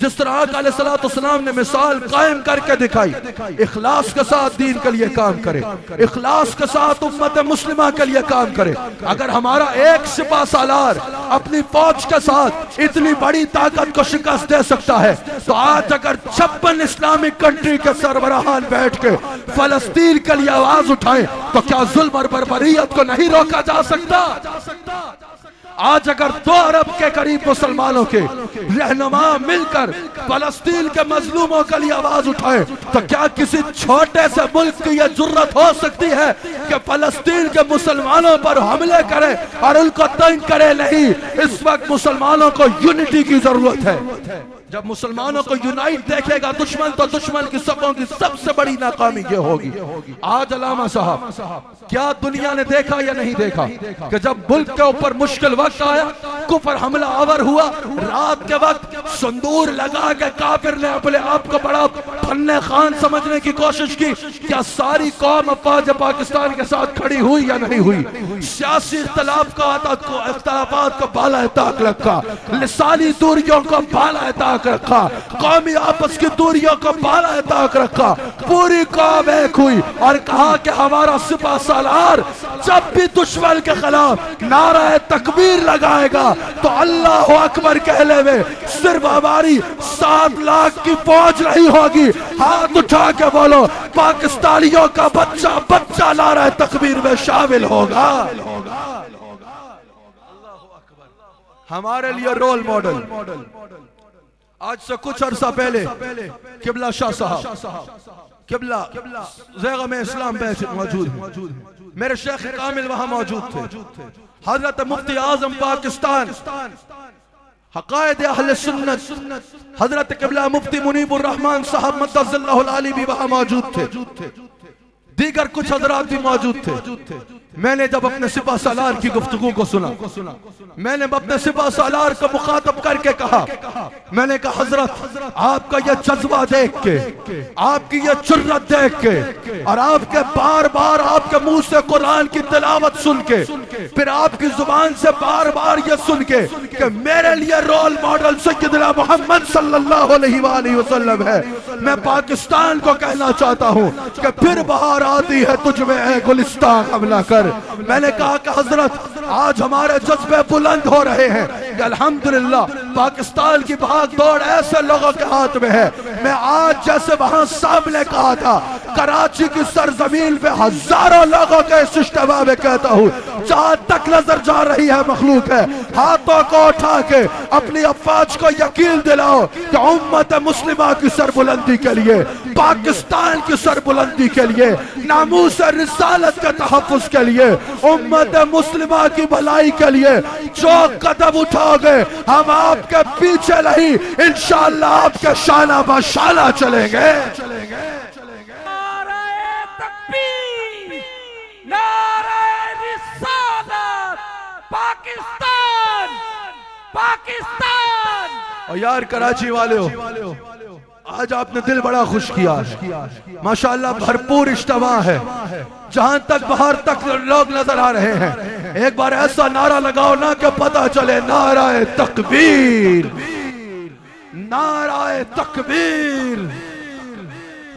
जिस तरह अलैहिस्सलाम ने मिसाल कायम करके दिखाई, इखलास के साथ दीन के लिए काम करे, इखलास के साथ उम्मत मुस्लिमा के लिए काम करे। अगर हमारा एक सिपा सालार अपनी फौज के साथ इतनी बड़ी ताकत को शिकस्त दे सकता है, तो आज अगर 56 इस्लामिक कंट्री के सरबराहान बैठ के फलस्तीन के लिए आवाज उठाएं, तो क्या जुल्म और बर्बरियत को नहीं रोका जा सकता? आज अगर 2 अरब के करीब मुसलमानों के रहनुमा मिलकर फलस्तीन के मजलूमों के लिए आवाज उठाए, तो क्या किसी छोटे से मुल्क की यह जुर्रत हो सकती है कि फलस्तीन के मुसलमानों पर हमले करे और उनको तंग करे? नहीं, इस वक्त मुसलमानों को यूनिटी की जरूरत है। जब मुसलमानों को यूनाइट देखेगा दुश्मन, तो दुश्मन की सबों की सबसे बड़ी नाकामी ये होगी। आज अल्लामा साहब, क्या दुनिया ने देखा या नहीं देखा कि जब मुल्क के ऊपर मुश्किल वक्त आया, कुफर हमला आवर हुआ, रात के वक्त संदूर लगा के काफिर ने अपने आप को बड़ा फन्ने खान समझने की कोशिश की, क्या सारी कौम अफवाज पाकिस्तान के साथ खड़ी हुई या नहीं हुई? सियासी इख्तलाफात को बाला ताक रखा, लिसानी दूरियों को बाला ताक रखा, कौमी आपस की दूरियों को बाला ताक रखा, पूरी कौम एक हुई और कहा कि हमारा सिपा सालार जब भी दुश्मन के खिलाफ नारा तकबीर लगाएगा तो अल्लाह अकबर कहले में सिर्फ हमारी 7 लाख की फौज नहीं होगी। हाथ उठा के बोलो, पाकिस्तानियों का बच्चा बच्चा नारा तकबीर में शामिल होगा। हमारे लिए रोल मॉडल आज से कुछ अरसा पहले किबला शाह साहब, किबला ज़ैग़म इस्लाम मौजूद है, मेरे शेख कामिल वहां मौजूद थे, हजरत मुफ्ती आजम पाकिस्तान हक़ायद अहले सुन्नत हजरत किबला मुफ्ती मुनीबुर रहमान साहब मद्दज़ल्लाहुल आली भी वहां मौजूद थे, दीगर कुछ हजरात भी मौजूद थे। मैंने जब अपने सिपा सालार की गुफ्तगू को सुना, मैंने अपने सिपा सालार को मुखातब करके कहा, मैंने कहा हजरत आपका यह जज्बा देख के, आपकी यह जुर्रत देख के और आपके बार बार आपके मुंह से कुरान की तिलावत सुन के, फिर आपकी जुबान से बार बार यह सुन के कि मेरे लिए रोल मॉडल सय्यदना मोहम्मद सल्लल्लाहु अलैहि वसल्लम है, मैं पाकिस्तान को कहना चाहता हूँ कि फिर बहार आती है तुझ में है गुलिस्तान हमला कर। मैंने कहा कि हजरत आज हमारे जज्बे बुलंद हो रहे हैं कि अल्हम्दुलिल्लाह पाकिस्तान की भाग दौड़ ऐसे लोगों के हाथ में है। मैं आज जैसे वहां सामने कहा था, कराची की सरजमीन पे हजारों लोगों के इस इज्तिमा में कहता हूँ, जहां तक नजर जा रही है मखलूक है, हाथों को उठा के अपनी अफवाज को यकीन दिलाओ कि उम्मत मुस्लिमा की सरबुलंदी के लिए, पाकिस्तान की सरबुलंदी के लिए, नामूस रिसालत के तहफ्फुज़ के लिए, उम्मत मुस्लिमा की भलाई के लिए जो कदम उठाओगे हम आपके पीछे नहीं, इंशाअल्लाह आपके शाना बशाना चलेंगे। पाकिस्तान पाकिस्तान। और यार कराची वाले हो, आज आपने दिल बड़ा खुश किया, माशाअल्लाह भरपूर इज्तिमा है, जहां तक बाहर तक लोग नजर आ रहे हैं। एक बार ऐसा नारा लगाओ ना कि पता चले, नाराए तकबीर, नाराए तकबीर,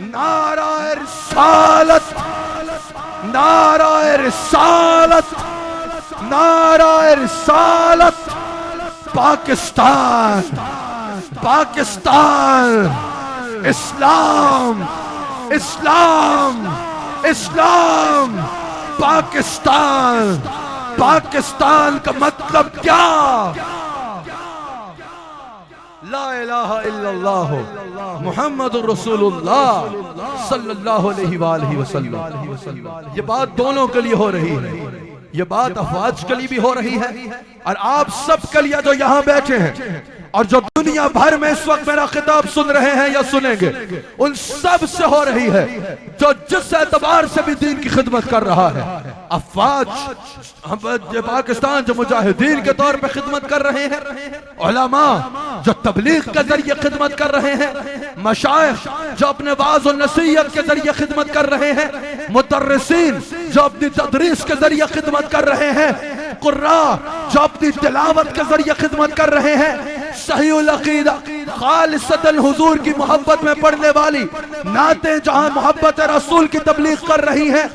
नाराए रिसालत, नाराए रिसालत, नाराए रिसालत। पाकिस्तान पाकिस्तान, इस्लाम इस्लाम इस्लाम, पाकिस्तान। पाकिस्तान का मतलब क्या? ला इलाहा इल्लल्लाह मुहम्मदुर रसूलुल्लाह सल्लल्लाहु अलैहि वसल्लम। ये बात दोनों के लिए हो रही है, ये बात अफवाज के लिए भी हो रही है और आप सब के लिए जो यहाँ बैठे हैं और जो दुनिया भर में इस वक्त मेरा खिताब सुन रहे हैं या सुनेंगे, उन सब से हो रही है जो जिस एतबार से भी दीन की खिदमत कर रहा है। अफवाज पाकिस्तान जो मुजाहिदीन के तौर पे खिदमत कर रहे हैं, उलमा जो तबलीग के जरिए खिदमत कर रहे हैं, मशाइख जो अपने वाज और नसीहत के जरिए खिदमत कर रहे हैं, मुदर्रिसीन जो अपनी तदरीस के जरिए खिदमत कर रहे हैं, कुर्रा जो अपनी तिलावत के जरिए खिदमत कर रहे हैं, सहीउल अकीदा खालिसतन हुजूर की मोहब्बत में पढ़ने वाली नाते जहां मोहब्बत रसूल की तबलीग कर रही है,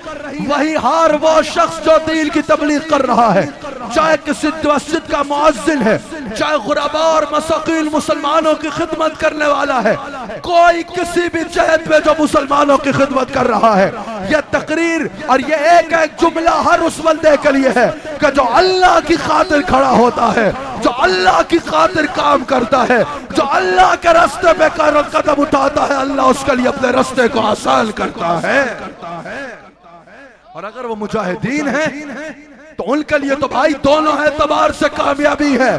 वही हर वो शख्स जो दीन की तबलीग कर रहा है, चाहे किसी मस्जिद का मुअज्जिन है, चाहे गुरबा और मसाकीन मुसलमानों की खिदमत करने वाला है, कोई किसी भी जहत में जो मुसलमानों की खिदमत कर रहा है। यह तकरीर और यह एक एक जुमला हर उस बंदे के लिए है कि जो अल्लाह की खातिर खड़ा होता है, जो अल्लाह की खातिर काम करता है, जो अल्लाह के रास्ते पे कदम उठाता है, अल्लाह उसके लिए अपने रास्ते को आसान करता है। और अगर वो मुजाहिदीन है तो उनके लिए तो भाई दोनों एतबार से कामयाबी है।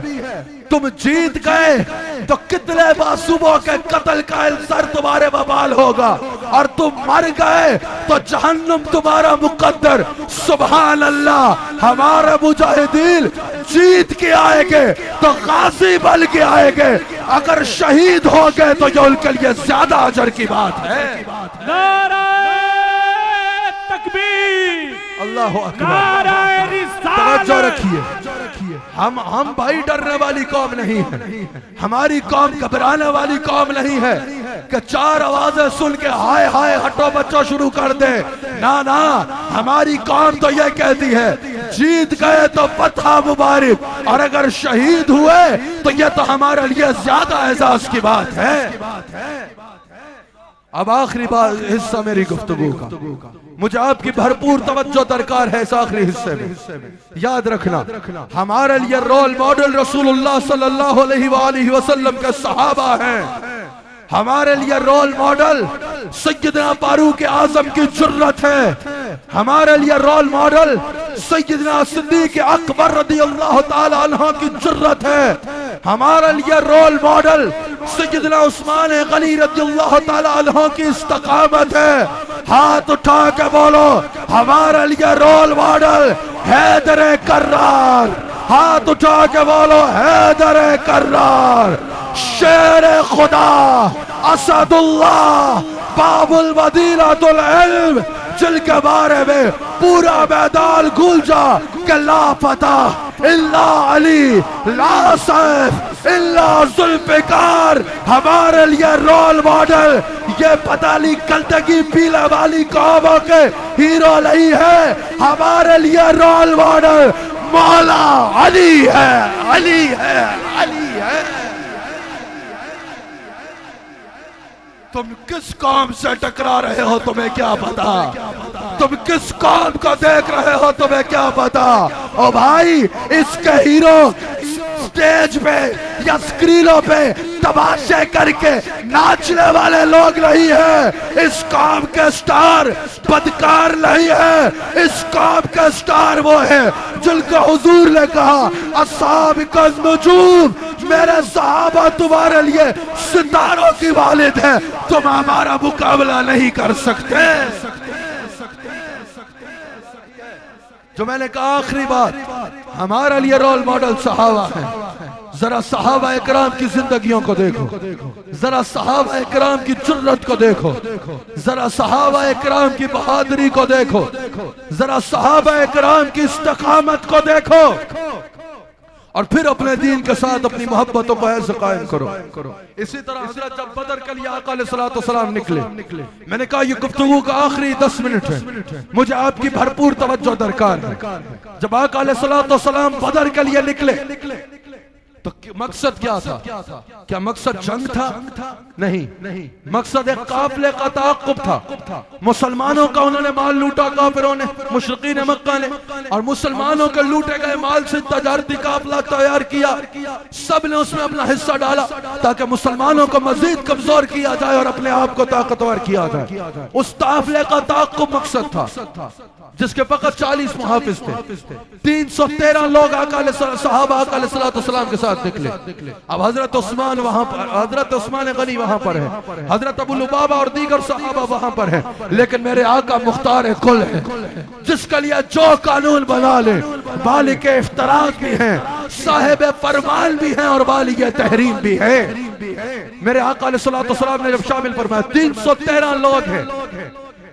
तुम जीत गए तो कितने मासूमों के कत्ल का इल्जाम तुम्हारे बवाल होगा, और तुम मर गए तो जहन्नुम तुम्हारा मुकद्दर। सुभान अल्लाह। हमारे मुजाहिदीन जीत के आएंगे तो गाजी बन के आएंगे, अगर शहीद हो गए तो ये उनके लिए ज्यादा अजर की बात है। अल्लाह अकबर। तवज्जो रखिए, हम भाई डरने वाली कौम नहीं है, हमारी कौम घबराने वाली कौम नहीं है कि चार आवाजें सुन के हाय हाय हटो बच्चों शुरू कर दे। ना ना, हमारी कौम तो यह कहती है जीत गए तो फतह मुबारक, और अगर शहीद हुए तो यह तो हमारे लिए ज्यादा एजाज की बात है। अब आखिरी बात हिस्सा मेरी गुफ्तगू का, मुझे आपकी भरपूर तवज्जो दरकार है इस आखिरी हिस्से में। याद रखना, हमारे लिए रोल मॉडल रसूलुल्लाह सल्लल्लाहु अलैहि वसल्लम के सहाबा हैं। हमारे लिए रोल मॉडल सैयदना फारूक आजम की जुर्रत है। हमारे लिए रोल मॉडल सैयदना सिद्दीक अकबर रदियल्लाहु ताला अन्हु की जुर्रत है। हमारे लिए रोल मॉडल सैयदना उस्मान गनी रदियल्लाहु ताला अन्हु की इस्तकामत है। हाथ उठा के बोलो, हमारे लिए रोल मॉडल हैदर कर्रार। हाथ उठा के बोलो, हैदर कर्रार, शेर खुदा, असदुल्लाह, बाबुल मदीनातुल इल्म, जिनके बारे में पूरा मैदान गूंज जा कि ला फतह इल्ला अली, ला सैफ इल्ला जुल्फिकार। हमारे लिए रोल मॉडल ये पता नहीं गंदगी पीला वाली कौमों के हीरो नहीं है, हमारे लिए रोल मॉडल मौला अली है, अली है, अली है। तुम किस कौम से टकरा रहे हो तुम्हें क्या पता, तुम किस कौम को देख रहे हो तुम्हें क्या पता। ओ भाई, इसके हीरो स्टेज पे या स्क्रीनों पे तमाशे करके नाचने वाले लोग नहीं है। इस कौम के स्टार बदकार नहीं है, इस कौम के स्टार वो है जिनको हुजूर ने कहा अस्साबिकुन नुजूम, मेरे सहाबा तुम्हारे लिए सितारों की वालिद है, तुम हमारा मुकाबला नहीं कर सकते। जो मैंने कहा आखिरी बात, हमारे लिए रोल मॉडल सहाबा है। जरा सहाबा इकराम की जिंदगियों को देखो, जरा सहाबा इकराम की जुर्रत को देखो, जरा सहाबा इकराम की बहादुरी को देखो, जरा सहाबा इकराम की इस्तकामत को देखो, और फिर अपने दीन के साथ अपनी मोहब्बतों को ऐसे कायम करो। इसी तरह हजरत जब बदर के लिए आका अलैहिस्सलातु वस्सलाम निकले, मैंने कहा ये गुफ्तगू का आखिरी 10 मिनट है, मुझे आपकी भरपूर तवज्जो दरकार है। जब आका अलैहिस्सलातु वस्सलाम बदर के लिए निकले तो मकसद क्या था? क्या मकसद जंग था? नहीं, मकसद एक काफिले का ताक़ुब था। मुसलमानों का उन्होंने माल लूटा काफिरों ने, मुशरिकीन मक्का ने, और मुसलमानों के लूटे गए माल से तजारती काफिला तैयार किया। सब ने उसमें अपना हिस्सा डाला ताकि मुसलमानों को मजीद कमजोर किया जाए और अपने आप को ताकतवर किया जाए। उस काफिले का ताक़ुब मकसद था, जिसके फकत 40 मुहाफिज थे। 313 लोग सहाबा अलैहिस्सलाम के साथ निकले। अब हजरत उस्मान वहां पर, हजरत उस्मान गनी वहां पर है, हजरत अबू लुबाबा और दीगर सहाबा वहां पर है, लेकिन मेरे आका मुख्तार कुल है, जिसके लिए जो कानून बना ले, बालिग इफ्तराक भी हैं, साहिब फरमान भी हैं और बालिग तहरीम भी है। मेरे आका अलैहिस्सलाम ने जब शामिल फरमाया 313 लोग हैं,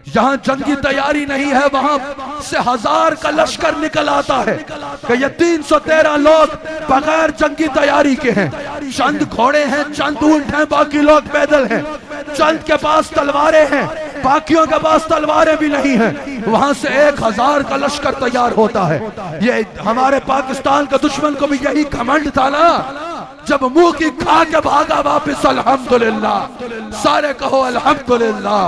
जहां जंगी तैयारी नहीं है वहां से 1000 का लश्कर निकल आता है कि ये 313 लोग बगैर जंगी तैयारी के हैं। चंद घोड़े हैं, चंद ऊंट हैं, बाकी लोग पैदल हैं। चंद के पास तलवारें हैं, बाकियों के पास तलवारें भी नहीं हैं। वहां से 1000 का लश्कर तैयार होता है। ये हमारे पाकिस्तान के दुश्मन को भी यही घमंड था ना, जब मुंह की खा के भागा वापिस अल्हम्दुलिल्लाह। सारे कहो अल्हम्दुलिल्लाह,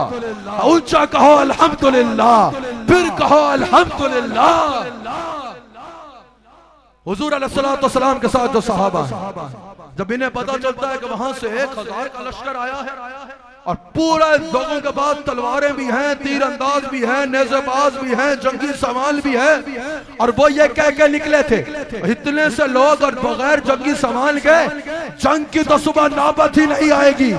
ऊंचा कहो अल्हम्दुलिल्लाह, फिर कहो अल्हम्दुलिल्लाह। हुजूर अलैहिस्सलाम के साथ जो सहाबा हैं, जब इन्हें पता चलता है कि वहां से 1000 का लश्कर आया है और पूरा लोगों के पास तलवारें भी हैं, तीरंदाज भी हैं, नेज़ेबाज भी हैं, जंगी सामान भी है, और वो ये कह के निकले थे इतने से लोग और बगैर जंगी सामान के जंग की तो सुबह नौबत ही नहीं आएगी।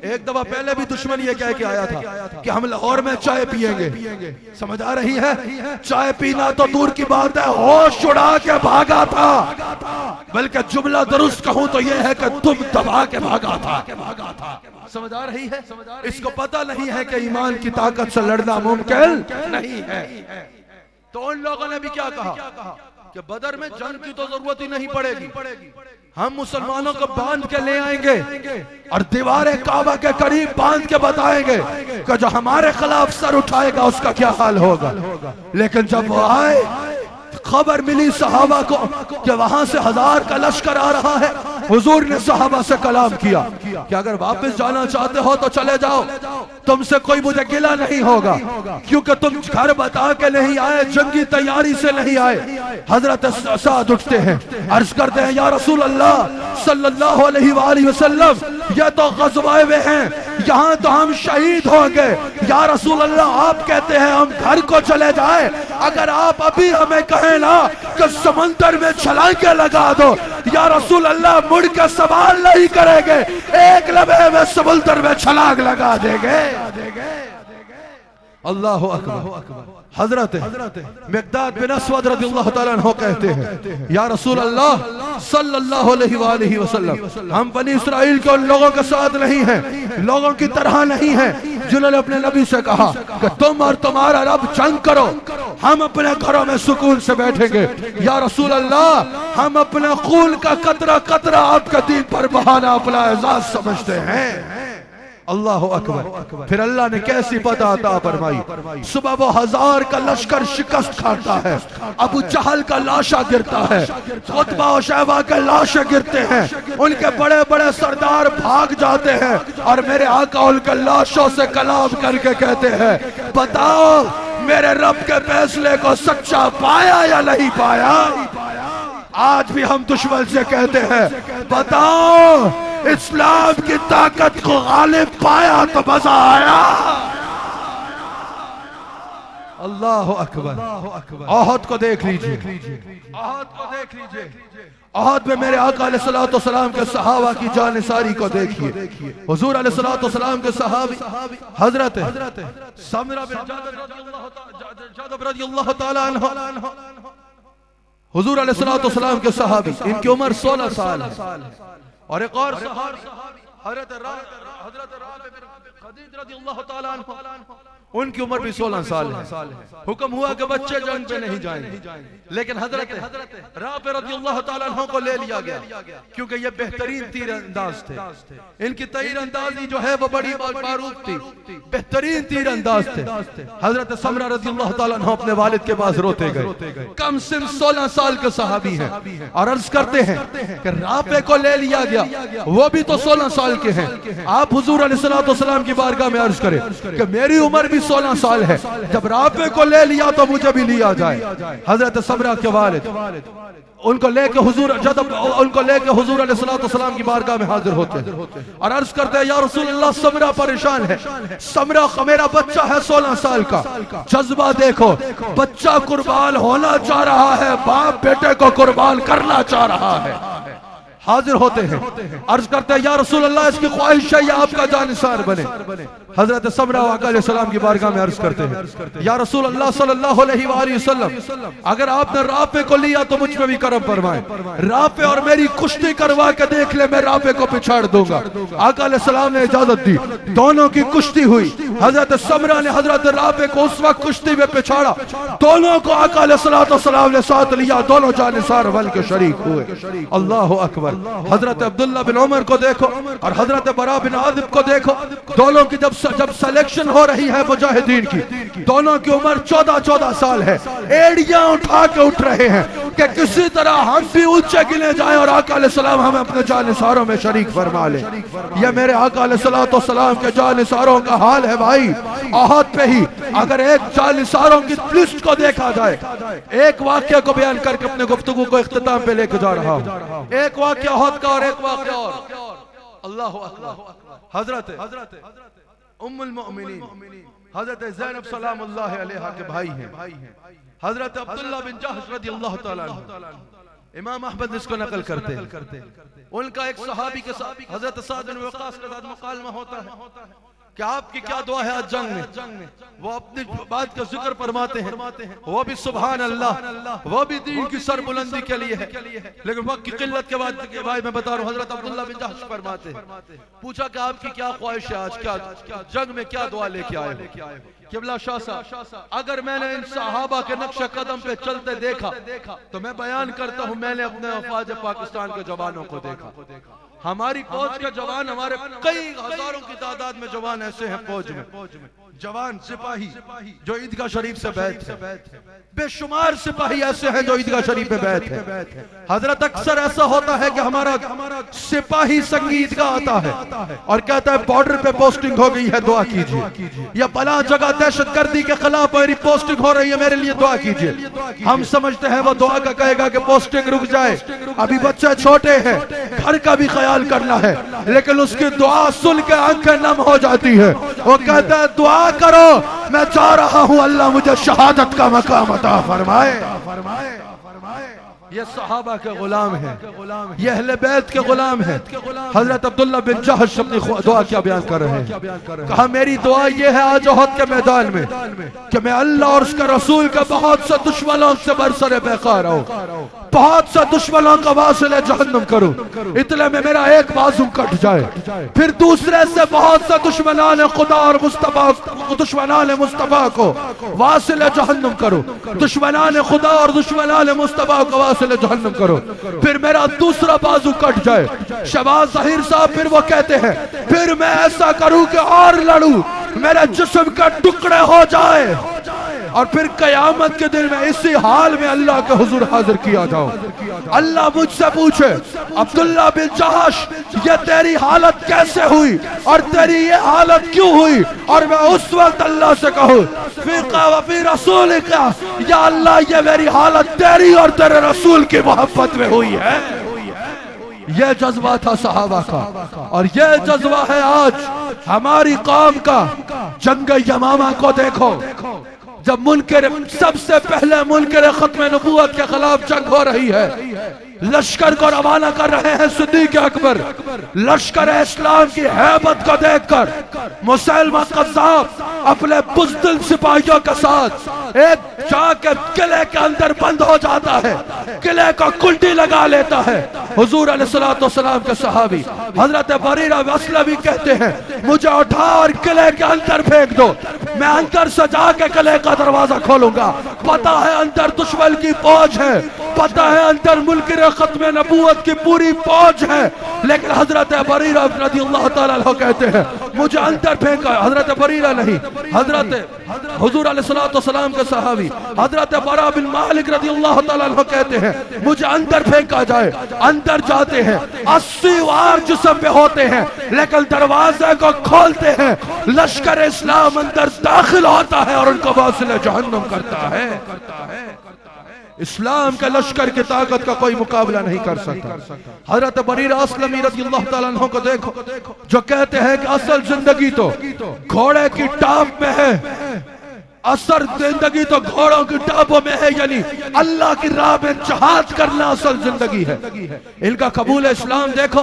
एक दफा पहले भी दुश्मन ये कह के आया था कि हम लाहौर में चाय पिएंगे। समझ आ रही है? चाय पीना तो दूर की बात है, होश उड़ा के भागा था। बल्कि जुमला दुरुस्त कहूं तो यह है कि तुम दबा के भागा था। समझ आ रही है? इसको पता नहीं है कि ईमान की ताकत से लड़ना मुमकिन नहीं है। तो उन लोगों ने भी क्या कहा कि बदर में जंग की तो जरूरत ही नहीं पड़ेगी, हम मुसलमानों को बांध के ले आएंगे और दीवारे काबा के करीब बांध के बताएंगे कि जो हमारे खिलाफ सर उठाएगा उसका क्या हाल होगा। लेकिन जब वो आए, खबर मिली सहाबा को कि वहां से 1000 का लश्कर आ रहा है, हुजूर ने सहाबा से कलाम किया कि अगर वापस जाना चाहते हो तो चले जाओ, तुमसे कोई मुझे गिला नहीं होगा, क्योंकि तुम घर बता के नहीं आए, जंगी तैयारी से नहीं आए। हजरत साद उठते हैं, अर्ज करते हैं, या रसूल अल्लाह सल्लल्लाहु अलैहि वसल्लम, ये तो ग़ज़वा में हैं, यहाँ तो हम शहीद होंगे। या रसूल अल्लाह, आप कहते हैं हम घर को चले जाए, अगर आप अभी हमें कहें ना कि समंदर में छलांगे लगा दो, या रसूल अल्लाह मुड़ के सवाल नहीं करेंगे, एक लम्हे में समुद्र में छलांग लगा देंगे। अल्लाह अकबर। हजरत मिक़दाद बिन अस्वद रज़ियल्लाहु तआला अन्हु कहते हैं, या रसूल अल्लाह सल्लल्लाहु अलैहि वसल्लम, हम बनी इस्राइल के उन लोगों के साथ नहीं हैं, लोगों की तरह नहीं हैं जिन्होंने अपने नबी से कहा कि तुम और तुम्हारा रब जंग करो, हम अपने घरों में सुकून से बैठेंगे। या रसूल अल्लाह, हम अपने खून का कतरा कतरा आपके दीन पर बहाना अपना एजाज समझते हैं। अल्लाह अकबर। फिर अल्लाह ने कैसी पता अता फरमाई, सुबह वो 1000 का लश्कर शिकस्त खाता है, अबू जहल का लाशा गिरता है, उतबा और शैबा के लाशें गिरते हैं, उनके बड़े बड़े सरदार भाग जाते हैं, और मेरे आका उनके लाशों से कलाम करके कहते हैं, बताओ मेरे रब के फैसले को सच्चा पाया या नहीं पाया। आज भी हम दुश्मन से कहते हैं, बताओ इस्लाम की ताकत को गालिब पाया तो मजा आया। अल्लाह अकबर। ओहद को देख लीजिए, ओहद को देख लीजिए, ओहद में मेरे आका अलैहिस्सलाम के सहाबा की जानिसारी को देखिए। हुजूर अलैहिस्सलाम के सहाबी हजरत समरा बिन जदब रज़ियल्लाहु तआला अन्हु, हुजूर अलैहिस्सलाम के सहाबी, इनकी उम्र 16 साल है। और एक और सहाबी हजरत खदीज रज़ियल्लाहु तआला अन्हु, उनकी उम्र भी 16 साल है। हुक्म हुआ कि बच्चे जंग पे नहीं जाएंगे, लेकिन हजरत राफे रज़ियल्लाहु ताला अन्हु को ले लिया गया क्योंकि ये बेहतरीन तीर अंदाज थे। इनकी तीर अंदाजी जो है वो बड़ी बारूद थी, बेहतरीन तीर अंदाज थे। हजरत समरा रज़ियल्लाहु ताला अन्हु अपने वालिद के पास रोते गए। कम से 16 साल के सहाबी हैं और अर्ज करते हैं कि राफे को ले लिया गया, वो भी तो 16 साल के हैं। आप हुजूर अलैहिस्सलातु वस्सलाम की बारगाह में अर्ज करें कि मेरी उम्र भी 16 साल है, जब राफे को ले लिया तो मुझे भी लिया जाए। हजरत समरा के वालिद उनको लेके हुजूर अलैहिस्सलातु वस्सलाम की बारगाह में हाजिर होते हैं और अर्ज करते हैं, या रसूल अल्लाह समरा परेशान है, समरा मेरा बच्चा है 16 साल का। जज्बा देखो, बच्चा कुर्बान होना चाह रहा है, बाप बेटे को कुर्बान करना चाह रहा है। हाजिर होते हैं, अर्ज करते हैं, या रसूल अल्लाह इसकी ख्वाहिश है या आपका जानिसार बने। हजरत समरा अलैहिस्सलाम की बारगाह में अर्ज करते हैं, या रसूल अल्लाह सल्लल्लाहु अलैहि वसल्लम अगर आपने राफे को लिया तो मुझ पे भी करम फरमाए, राफे और मेरी कुश्ती करवा के देख ले, मैं राफे को पिछाड़ दूंगा। आका अलैहिस्सलाम ने इजाजत दी, दोनों की कुश्ती हुई। हजरत समरा ने हजरत राफे को उस वक्त कुश्ती में पिछाड़ा, दोनों को आका अलैहिस्सलाम ने साथ लिया, दोनों जानिसार बन के शरीक हुए। अल्लाह अकबर। हजरत अब्दुल्ला बिन उमर को देखो और हजरत बरा बिन आजिब को देखो, दोनों की जब सिलेक्शन हो रही है मुजाहिदीन की, दोनों की उम्र 14-14 साल है। एड़ियां उठा के उठ रहे हैं कि किसी तरह हम भी ऊंचे गिने जाएं और आका अलैहिस्सलाम हमें अपने जानिसारों में शरीक फरमा ले। ये मेरे आका अलैहिस्सलाम के जानिसारों का हाल है भाई। अहद पे ही अगर एक जानिसारों की लिस्ट को देखा जाए, एक वाक्य को बयान करके अपने गुफ्तगू को इख्तिताम पे लेके जा रहा हूं। एक वाक्य अहद का और एक वाक्य और अल्लाह अकबर। हजरत उम्मुल मोमिनीन हजरत ज़ैनब सलामुल्लाह अलैहा के भाई हैं, हजरत अब्दुल्ला बिन जहश रज़ियल्लाहु ताला अन्हु। इमाम अहमद इसको नकल करते हैं। उनका एक सहाबी के साथ हजरत साद बिन वक़ास के साथ मुकालमा होता है कि आपकी क्या दुआ है आज जंग में। वो अपनी बात का जिक्र फरमाते हैं, वो भी सुभान अल्लाह, वो भी दीन की सरबुलंदी के लिए है। लेकिन वक्त की किल्लत के बाद मैं बता रहा हूँ, हजरत अब्दुल्ला बिन जहश फरमाते हैं, पूछा कि आपकी क्या ख्वाहिश है, आज क्या जंग में क्या दुआ लेके आए हो? क़िबला शाह साहब, अगर मैंने इन सहाबा के नक्शे कदम पे चलते देखा तो मैं बयान करता हूँ, मैंने अपने अफवाज पाकिस्तान के जवानों को देखा। हमारी फौज के जवान, हमारे कई हजारों की तादाद में जवान ऐसे हैं फौज में, जवान सिपाही जो ईदगाह शरीफ से बैठ है, बेशुमार सिपाही ऐसे हैं जो ईदगाह शरीफ में बैठ है। हजरत अक्सर ऐसा होता है कि हमारा सिपाही संगीत का आता है और कहता है बॉर्डर पे पोस्टिंग हो गई है, दुआ कीजिए, या फलां जगह दहशतगर्दी के खिलाफ मेरी पोस्टिंग हो रही है, मेरे लिए दुआ कीजिए। हम समझते हैं वो दुआ का कहेगा कि पोस्टिंग रुक जाए, अभी बच्चे छोटे हैं, घर का भी ख्याल करना है, लेकिन उसकी दुआ सुन के आंखें नम हो जाती है। वो कहता है दुआ करो, मैं जा रहा हूं, अल्लाह मुझे शहादत का मकाम अता फरमाए। ये सहाबा के गुलाम हैं, ये अहले बैत के गुलाम हैं। हजरत अब्दुल्ला बिन जहश अपनी दुआ क्या बयान कर रहे हैं, कहा मेरी दुआ ये है आज ओहद के मैदान में कि मैं अल्लाह और उसके रसूल के बहुत से दुश्मनों से बरसरे बेकार हूं, बहुत से दुश्मनों का वासिले जहन्नम करूं, इतने में मेरा एक बाजू कट जाए, फिर दूसरे से बहुत से दुश्मनान खुदा और दुश्मनान मुस्तफा को वासिले जहन्नम करूं, दुश्मनान खुदा और दुश्मनान मुस्तफा को वासिले जहन्नम करो, फिर मेरा दूसरा बाजू कट जाए। शहबाज ज़हीर साहब फिर वो कहते हैं, फिर मैं ऐसा करूं कि और लड़ूं, मेरे जिस्म का टुकड़े हो जाए और फिर कयामत के दिन में इसी हाल में अल्लाह के हुजूर हाजिर किया जाऊं। अल्लाह मुझसे पूछे, अब्दुल्ला बिन जहश ये तेरी हालत कैसे हुई और तेरी ये हालत क्यों हुई, और मैं उस वक्त अल्लाह से कहूं फ़िक़ा व फ़ी रसूलिका, या अल्लाह ये मेरी हालत तेरी और तेरे रसूल की मोहब्बत में हुई है। यह जज्बा था सहाबा का और यह जज्बा है आज हमारी कौम का। जंग यमामा को देखो, जब मुनकर सबसे पहले मुनकर खत्म नबूवत के खिलाफ जंग हो रही है, लश्कर को रवाना कर रहे हैं सिद्दीक अकबर। लश्कर इस्लाम की हैबत को देखकर मुसलमान कज़्ज़ाब अपने बुज़दिल सिपाहियों के साथ एक जाके किले के अंदर बंद हो जाता है, किले को कुंडी लगा लेता है। हुजूर अलैहिस्सलाम के सहाबी हजरत बरीरा असलमी कहते हैं मुझे उठा और किले के अंदर फेंक दो, मैं अंदर से जाके किले का दरवाजा खोलूंगा। पता है अंदर दुश्मन की फौज है, पता है अंदर मुल्क खत्म नबूवत की पूरी फौज है, लेकिन हजरत बरीरा रज़ियल्लाहु तआला अन्हु कहते हैं मुझे अंदर फेंका। हजरत बरीरा नहीं, हजरत हुजूर अलैहिस्सलाम के सहाबी हजरत बरा बिन मालिक रज़ियल्लाहु तआला अन्हु कहते हैं मुझे अंदर फेंका जाए। अंदर जाते हैं, 80 वार जिस्म पे होते हैं, लेकिन दरवाजे को खोलते हैं, लश्कर इस्लाम अंदर दाखिल होता है और उनको वासिल जहन्नम करता है। इस्लाम के लश्कर की ताकत का कोई मुकाबला नहीं कर सकता। हजरत बरीरा असलमी रज़ियल्लाहु तआला अन्हु को देखो, जो कहते हैं कि असल जिंदगी तो घोड़े की टाप में है, असल जिंदगी तो घोड़ों की टापों में है, यानी अल्लाह की राह में जहाद करना असल जिंदगी है। इनका कबूल इस्लाम देखो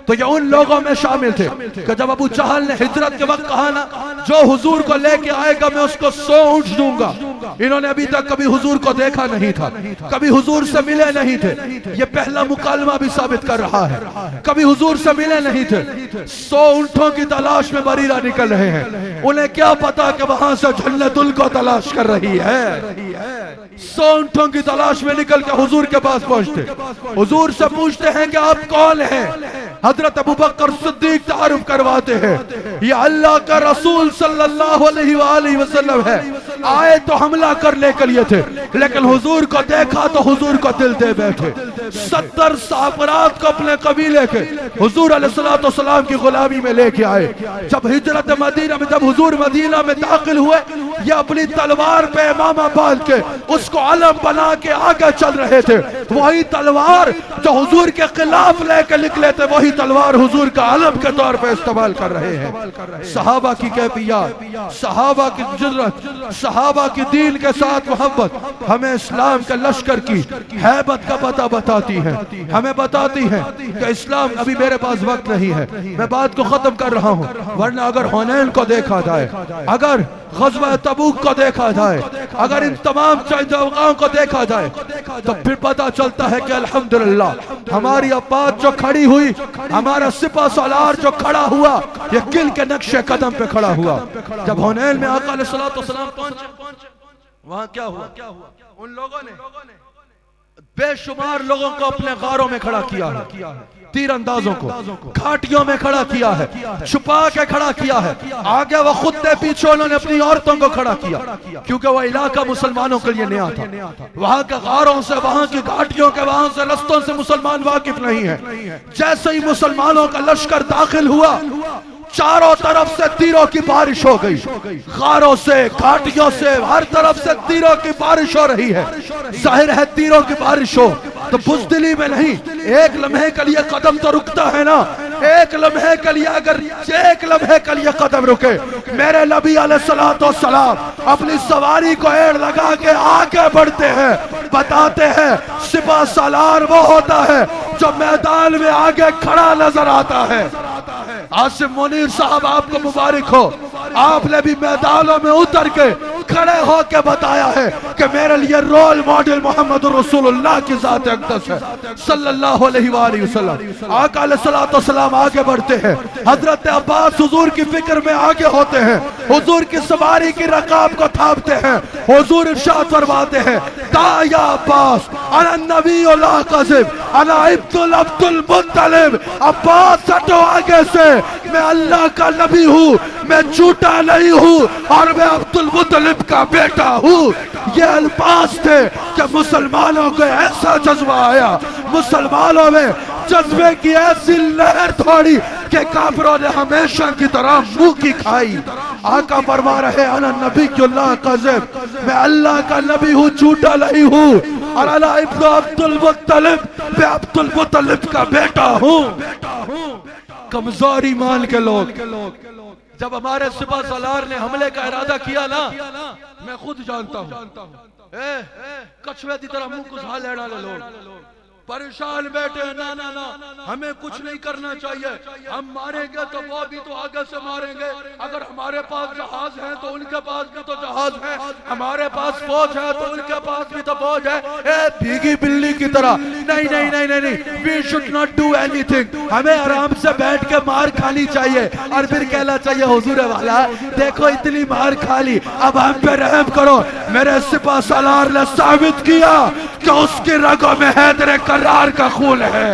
तो ये उन लोगों में शामिल थे कि जब अबू जहल ने हिजरत के वक्त कहा ना जो हुजूर को लेके आएगा मैं उसको 100 ऊंट दूंगा। इन्होंने अभी तक कभी हुजूर को देखा नहीं था, कभी हुजूर से मिले नहीं थे। ये पहला मुकालमा भी साबित कर रहा है, कभी हुजूर से मिले नहीं थे। 100 ऊंटों की तलाश में बरीरा निकल रहे हैं। उन्हें क्या पता कि वहां से जन्नतुल को तलाश कर रही है। 100 ऊंटों की तलाश में निकल के हुजूर के पास पहुंचते, हुजूर से पूछते हैं कि आप कौन हैं। हजरत अबू बकर सिद्दीक तारुफ करवाते हैं ये अल्लाह का रसूल सल्लल्लाहु अलैहि वसल्लम है। आए तो हमला करने के लिए थे, लेकिन हुजूर को देखा तो हुजूर को दिल दे बैठे। 70 साफरात को अपने कबीले के हुजूर अलैहिस्सलाम की गुलामी में लेके आए। जब हिजरत मदीना में, जब हुजूर मदीना में दाखिल हुए, ये अपनी तलवार पे इमामा बांध के उसको अलम बना के आगे चल रहे थे। वही तलवार जो हुजूर के खिलाफ लेके निकले थे, वही तलवार हुजूर का अलम के तौर पे इस्तेमाल कर रहे हैं। सहाबा की कैफियत, सहाबा की जुर्रत, सहाबा की दीन के साथ मोहब्बत हमें इस्लाम के लश्कर की हैबत का पता बताती है। हमें बताती है कि इस्लाम, अभी मेरे पास वक्त नहीं है, मैं बात को खत्म कर रहा हूँ, वरना अगर हुनैन को देखा जाए, अगर ग़ज़वा तबूक को देखा जाए, अगर इन तमाम जगहों को देखा जाए, तो फिर पता चलता है कि अल्हम्दुलिल्लाह हमारी अब्बास जो खड़ी हुई, हमारा सिपा सालार जो खड़ा हुआ, ये किल के नक्शे कदम पे खड़ा हुआ। जब हुनैन में आका अलैहिस्सलातु वस्सलाम पहुंचे, वहां क्या हुआ? उन लोगों ने बेशुमार लोगों को अपने गारों में खड़ा किया है, तीरंदाजों को घाटियों में खड़ा किया है, छुपा के खड़ा किया है। आगे वो खुद थे, पीछे उन्होंने अपनी औरतों को खड़ा किया, क्योंकि वह इलाका मुसलमानों के लिए नया था। वहां के गारों से, वहां की घाटियों के, वहां से रस्तों से मुसलमान वाकिफ नहीं है। जैसे ही मुसलमानों का लश्कर दाखिल हुआ, चारों तरफ से तीरों की बारिश हो गई, गारों से, घाटियों से, हर तरफ से तीरों की बारिश हो रही है। जाहिर है तीरों की बारिश हो तो बुज़दिली में नहीं, एक लम्हे के लिए कदम तो रुकता है ना। एक लम्हे के लिए, अगर एक लम्हे के लिए कदम रुके, मेरे नबी अलैहिस्सलाम अपनी सवारी को एड़ लगा के आगे बढ़ते हैं, बताते हैं सिपा सालार वो होता है जो मैदान में आगे खड़ा नजर आता है। आसिम मुनीर साहब, आपको मुबारक हो, आपने भी मैदानों में उतर के खड़े होकर बताया है कि मेरे लिए रोल मॉडल मोहम्मद रसूलुल्लाह की जात अक़दस है सल्लल्लाहु अलैहि वसल्लम। आका अलैहिस्सलाम आगे बढ़ते हैं, हजरत अब्बास हुजूर की फिक्र में आगे होते हैं, हुजूर की सवारी की रकाब को थामते हैं। हुजूर इरशाद फरमाते हैं, या अब्बास अना नबी ला कज़िब अना अब्दुल मुत्तलिब। अब्बास हटो आगे से, मैं अल्लाह का नबी हूँ, मैं झूठा नहीं हूँ, और मैं अब्दुल मुत्तलिब का बेटा हूँ। ये अल्फाज थे कि मुसलमानों को ऐसा जज्बा आया, मुसलमानों में जज्बे की ऐसी लहर थोड़ी कि काफिरों ने हमेशा की तरह मुंह की खाई। आका फरमा रहे अना नबीयुल्लाह कज़िब, मैं अल्लाह का नबी हूँ, झूठा नहीं हूँ, और अना इब्न अब्दुल मुत्तलिब, मैं अब्दुल मुत्तलिब का बेटा हूँ। कमजोर ईमान के लोग, जब हमारे सिपा सालार ने हमले का इरादा किया ना, मैं खुद जानता हूँ, कछुए की तरह मुंह कुछ हाल लेना लोग, परेशान बैठे, ना ना ना हमें कुछ नहीं करना चाहिए, हम मारेंगे तो वो भी तो आगे से मारेंगे, अगर हमारे पास जहाज है तो उनके पास भी तो जहाज है, हमारे पास फौज है तो उनके पास भी तो फौज है। ए भीगी बिल्ली की तरह नहीं नहीं नहीं नहीं नहीं, we should not do anything. हमें आराम से बैठ के मार खानी चाहिए और फिर कहना चाहिए हुजूर वाला देखो इतनी मार खा ली, अब हम पे रहम करो। मेरे सिपा सालार ने साबित किया कि उसकी रगों में हैदर करार का खून है।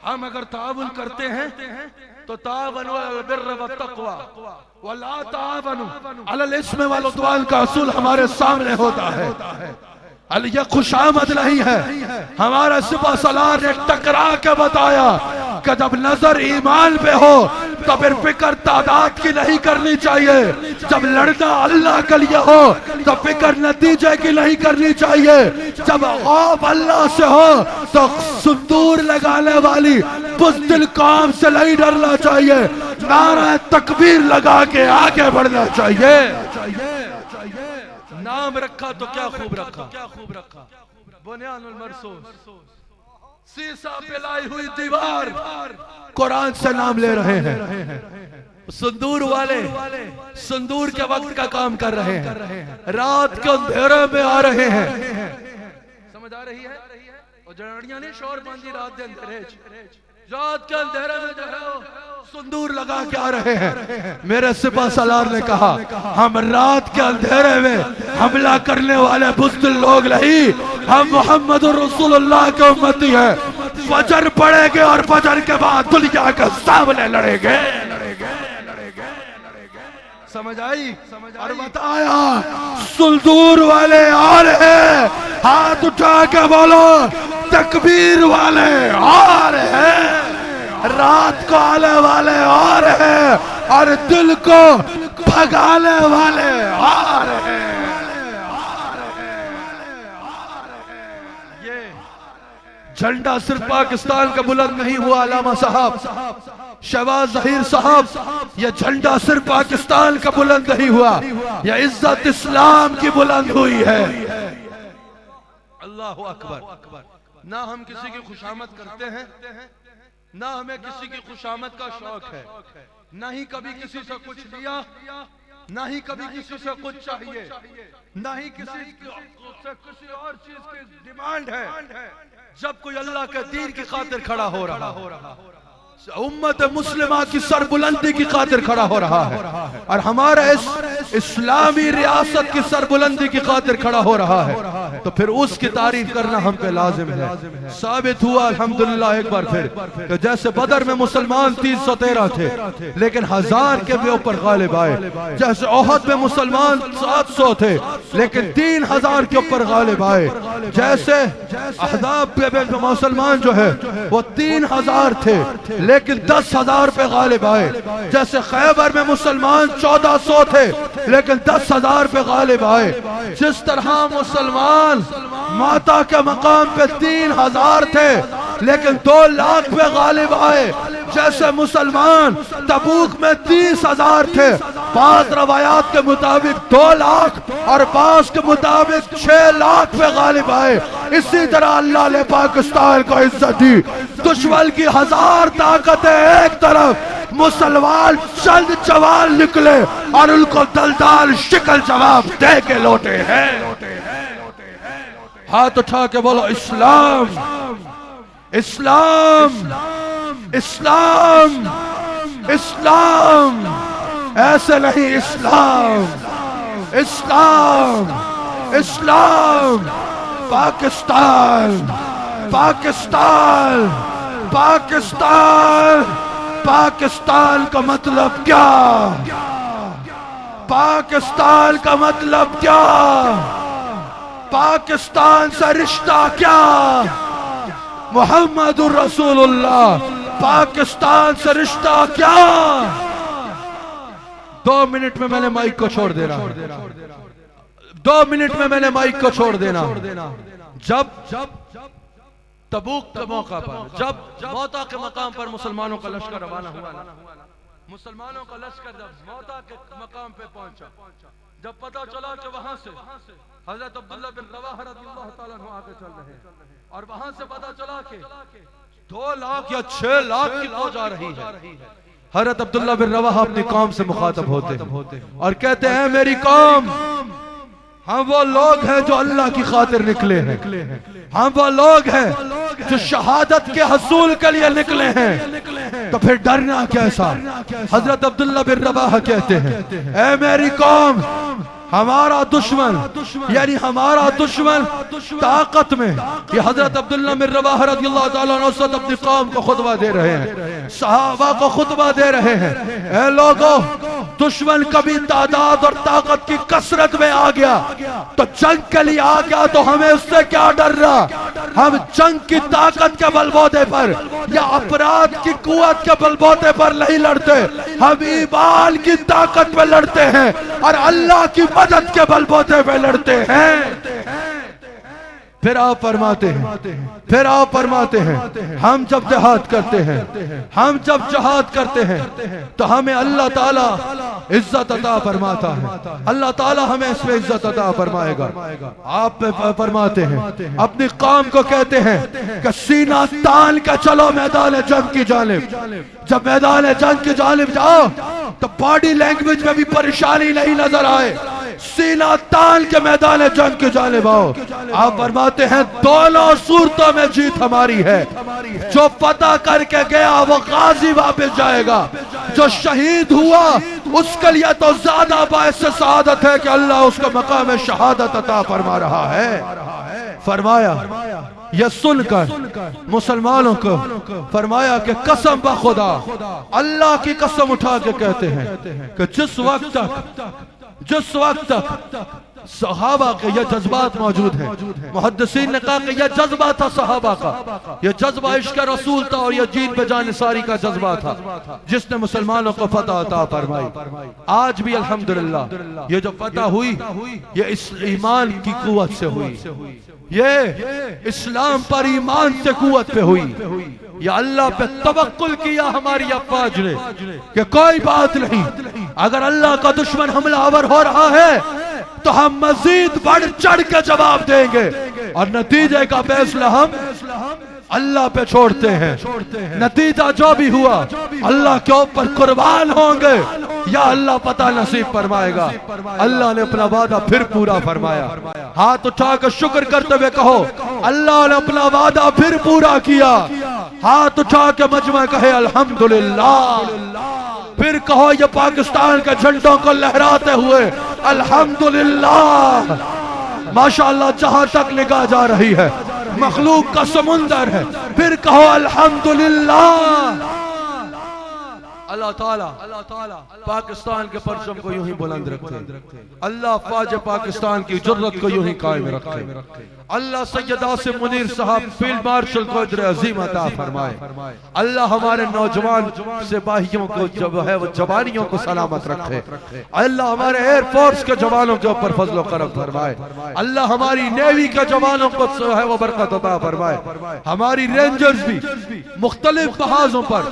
हम अगर ताउन करते हैं तो तावनु अलल बिर्र वत्तक़वा वला तावनु अलल इस्म वल उद्वान का असूल हमारे सामने होता है। ये खुशामद नहीं है, हमारा सिपा सलार ने टकरा के बताया कि जब नजर ईमान पे हो तो फिर फिक्र तादाद की नहीं करनी चाहिए, जब लड़ना अल्लाह के लिए हो तो फिक्र नतीजे की नहीं करनी चाहिए, जब खौफ अल्लाह से हो तो सिंदूर लगाने वाली बुज़दिल कौम से नहीं डरना चाहिए, नारा तकबीर लगा के आगे बढ़ना चाहिए। नाम रखा तो क्या खूब रखा, बुनियानुल मरसूस, सीसा पिलाई हुई दीवार, कुरान से नाम ले रहे हैं। संदूर वाले संदूर के वक्त का काम कर रहे हैं, रात के अंधेरे में आ रहे हैं। समझ आ रही है? और जड़ियां नहीं शोर बंदी रात के अंधेरे, रात के अंधेरे में जो है संदूर लगा के आ रहे हैं। मेरे सिपा सलार ने कहा हम रात के अंधेरे में हमला करने वाले बुज़दिल लोग नहीं, हम मोहम्मद रसूलुल्लाह के उम्मती हैं। फजर पड़ेंगे और फजर के बाद दुनिया के सामने लड़ेंगे। समझ आई? और बताया संदूर वाले आ रहे हैं, हाथ उठा के बोलो तकबीर वाले आ रहे हैं, रात को आने वाले आ रहे हैं और दिल को भगाने वाले आ रहे हैं। ये झंडा सिर्फ पाकिस्तान का बुलंद नहीं हुआ अल्लामा साहब, शहबाज ज़हीर साहब, यह झंडा सिर्फ पाकिस्तान का बुलंद नहीं हुआ, यह इज्जत इस्लाम की बुलंद हुई है। अल्लाह अकबर। ना हम किसी की खुशामद करते हैं, ना हमें किसी की खुशामद का शौक है, ना ही कभी किसी से कुछ लिया, ना ही कभी किसी से कुछ चाहिए, ना ही किसी से किसी और चीज की डिमांड है। जब कोई अल्लाह के दीन की खातिर खड़ा हो रहा, उम्मत मुस्लिमा की सरबुलंदी की खातिर खड़ा हो रहा है और हमारा इस इस्लामी रियासत की सरबुलंदी की खातिर खड़ा हो रहा है, तो फिर उसकी तारीफ करना हम पे लाजिम है। साबित हुआ अल्हम्दुलिल्लाह एक बार फिर तो जैसे बदर में मुसलमान 313 थे लेकिन 1000 के ऊपर गालिब आए, जैसे ओहद में मुसलमान 700 थे लेकिन 3000 के ऊपर गालिब आए, जैसे अहज़ाब पे मुसलमान जो है वो 3000 थे लेकिन 10,000 पे गालिब आए, जैसे खैबर में मुसलमान 1400 थे लेकिन 10,000 पे गालिब आए, जिस तरह मुसलमान माता के मकाम पे 3000 थे लेकिन 2 लाख पे गालिब आए, जैसे मुसलमान तबूक में 30,000 थे, 5 रवायात के मुताबिक 2 लाख और 5 के मुताबिक 6 लाख पे गालिब आए। इसी तरह अल्लाह ने पाकिस्तान को इज्जत दी। दुश्मन की 1000 ताकतें एक तरफ, मुसलमान चंद जवान निकले और उनको दलदाल शिकल जवाब दे के लौटे हैं। हाथ उठा के बोलो इस्लाम, इस्लाम, इस्लाम, इस्लाम, ऐसे नहीं इस्लाम, इस्लाम, इस्लाम। पाकिस्तान, पाकिस्तान, पाकिस्तान, पाकिस्तान का मतलब क्या? पाकिस्तान का मतलब क्या? पाकिस्तान से रिश्ता क्या? मुहम्मदुर रसूलुल्लाह, पाकिस्तान से रिश्ता क्या? 2 मिनट में मैंने माइक को छोड़ देना, 2 मिनट में मैंने माइक को छोड़ देना। जब तबूक के मौका पर, जब मौता के मकाम पर मुसलमानों का लश्कर रवाना हुआ, मुसलमानों का लश्कर जब मौता के मकाम पे पहुंचा जब पता चला कि वहां से हजरत अब्दुल्ला बिन रवाहा रज़ियल्लाहु ताला अन्हु आगे चल रहे हैं और वहां से पता चला कि 2 लाख या 6 लाख की फौज आ रही है। हजरत अब्दुल्ला बिन रवाहा अपनी कौम से मुखातब होते हैं और कहते हैं मेरी कौम, हम वो लोग हैं जो अल्लाह की खातिर निकले हैं, हम वो लोग हैं जो शहादत के हसूल के लिए निकले हैं, तो फिर डरना कैसा। हजरत अब्दुल्ला बिन रवाहा कहते हैं ऐ मेरी कौम, हमारा दुश्मन यानी हमारा दुश्मन ताकत में, ये हजरत अब्दुल्ला बिन रवाहा रज़ियल्लाहु ताला अन्हु अपनी कौम को खुतबा दे रहे हैं, सहाबा को खुतबा दे रहे हैं। ऐ लोगों, दुश्मन कभी तादाद और ताकत की कसरत में आ गया तो जंग के लिए आ गया, तो हमें उससे क्या डरना। हम जंग की ताकत के बलबूते पर या अपराध की कुव्वत के बलबूते पर नहीं लड़ते, हम ईमान की ताकत पे लड़ते हैं और अल्लाह की मदद के बलबूते पे लड़ते हैं। फिर आप फरमाते हैं हम जब जिहाद करते हैं, हम जब जिहाद करते हैं तो हमें अल्लाह ताला इज्जत अता फरमाता है, अल्लाह ताला हमें इसमें इज्जत अता फरमाएगा। आप फरमाते हैं अपनी कौम को कहते हैं कि सीना तान के चलो मैदान जंग की जानिब। जब मैदान जंग की जानिब जाओ तो बॉडी लैंग्वेज में भी परेशानी नहीं नजर आए, सीना तान के मैदान जंग की जानिब आओ। आप फरमाते हैं दोनों सूरतों में जीत हमारी है, जो फतह करके गया वो गाजी वापस जाएगा, जो शहीद हुआ उसके लिए तो ज्यादा बायस सआदत है कि अल्लाह उसको मकाम शहादत अता फरमा रहा है। फरमाया यह सुनकर मुसलमानों को फरमाया कि कसम ब खुदा, अल्लाह की कसम उठा के कहते हैं कि जिस वक्त तक सहाबा के यह जज्बात मौजूद है, मुहद्दिसीन ने कहा कि यह जज्बा था सहाबा का, यह जज्बा इश्क रसूल था और यह जीन पे जानिसारी का जज्बा था जिसने मुसलमानों को फतह अता फरमाई। आज भी अल्हम्दुलिल्लाह ये जो फतह हुई ये इस ईमान की कुव्वत से हुई, ये इस्लाम पर ईमान से कुव्वत पे हुई। या अल्लाह पे तवक्कुल किया हमारी अफवाज ने कि कोई बात नहीं, अगर अल्लाह का दुश्मन हमलावर हो रहा है तो हम मजीद बढ़ चढ़ के जवाब देंगे और नतीजे का फैसला हम अल्लाह पे छोड़ते हैं। नतीजा जो भी हुआ अल्लाह के ऊपर कुर्बान होंगे या अल्लाह पता नसीब फरमाएगा। अल्लाह ने अपना वादा फिर पूरा फरमाया। हाथ उठा कर शुक्र करते हुए कहो अल्लाह ने अपना वादा फिर पूरा किया। हाथ उठा के मजमा कहे अल्हम्दुलिल्लाह। फिर कहो ये पाकिस्तान के झंडों को लहराते हुए अल्हम्दुलिल्लाह। माशाअल्लाह, जहां तक निगाह जा रही है मखलूक का समुंदर है। फिर कहो अल्हम्दुलिल्लाह। अल्लाह ताला पाकिस्तान के परचम को यूं ही बुलंद रखे। अल्लाह फौज पाकिस्तान की जुर्रत को यूं ही कायम रखे। अल्लाह सैयदा से मुनीर साहब फील्ड मार्शल को इधर अजीम अता फरमाए। अल्लाह हमारे नौजवान सिपाहियों को जब है वो जवानियों को सलामत रखे। अल्लाह हमारे एयरफोर्स के जवानों के ऊपर फजलो करम फरमाए। अल्लाह हमारी नेवी के जवानों को है वो बरकत अता फरमाए। हमारी रेंजर्स भी मुख्तलिफ बहाजों पर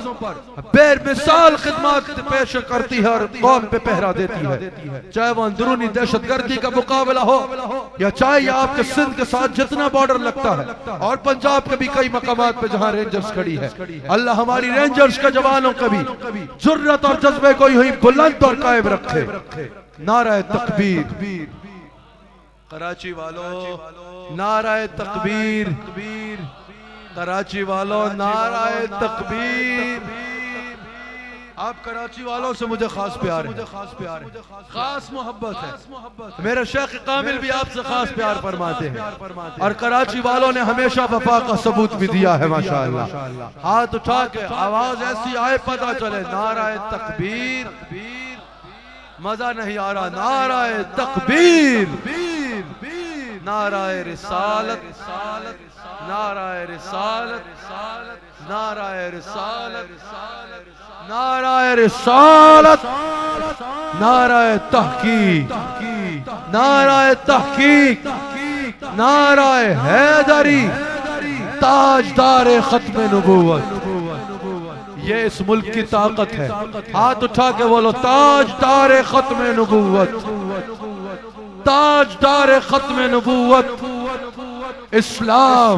बेमिसाल खिदमत पेश करती है और कौम पे पहरा देती है, चाहे वो अंदरूनी दहशतगर्दी का मुकाबला हो या चाहे आपके सिंध के साथ जितना बॉर्डर लगता है और पंजाब के भी कई मकामात पे जहां रेंजर्स खड़ी है। अल्लाह हमारी रेंजर्स के जवानों का भी जुर्रत और जज्बे को यूं ही बुलंद और कायम रखे। नारा तकबीर कराची वालों, नारा तकबीर कराची वालों, नारा तकबीर। आप कराची वालों से मुझे खास प्यार है, खास मोहब्बत है। मेरे शेख कामिल भी आपसे खास प्यार फरमाते हैं और कराची वालों ने हमेशा वफा का सबूत भी दिया है माशाअल्लाह। हाथ उठा के आवाज ऐसी आए पता चले नारा तकबीर। मजा नहीं आ रहा, नारा तकबीर, नारा रिसालत, नारा रिसालत, नारा रिसालत, नारा रिसालत, नारा तहकीक, नारा तहकीक, नारा हैदरी, ताजदार खत्म नबूवत। ये इस मुल्क की ताकत है। हाथ उठा के बोलो ताजदार खत्म नबूवत। ताजदार खत्म नबूवत इस्लाम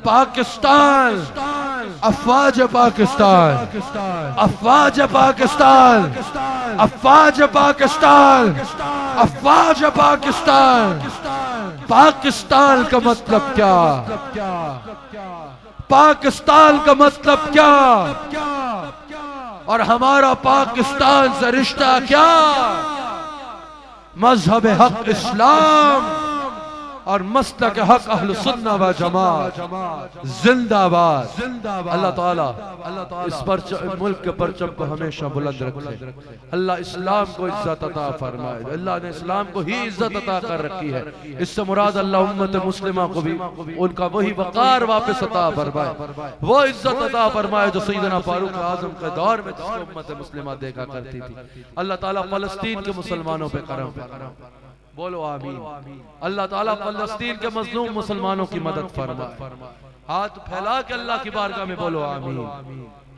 पाकिस्तान, अफवाज पाकिस्तान, अफवाज पाकिस्तान, अफवाज पाकिस्तान, अफवाज पाकिस्तान। पाकिस्तान का मतलब क्या? पाकिस्तान का मतलब क्या? और हमारा पाकिस्तान से रिश्ता क्या? मजहब हक इस्लाम और मसलक हक अहल सुन्ना व जमात जिंदाबाद। अल्लाह ताला इस मुल्क के परचम को हमेशा बुलंद रखे। अल्लाह इस्लाम को इज्जत अता फरमाए। अल्लाह ने इस्लाम को ही इज्जत अता कर रखी है। इससे मुराद अल्लाह उम्मत मुस्लिमा को भी उनका वही वकार वापस अता फरमाए, वो इज्जत अता फरमाए जो सैयदना फारूक आजम के दौर में जिसको उम्मत मुस्लिमा देखा करती थी। अल्लाह ताला फलस्तीन के मुसलमानों पे करम फरमाए, बोलो आमीन। अल्लाह ताला फलस्तीन के मजलूम मुसलमानों की मदद फरमाए। हाथ फैला के अल्लाह की बारगाह में बोलो आमीन।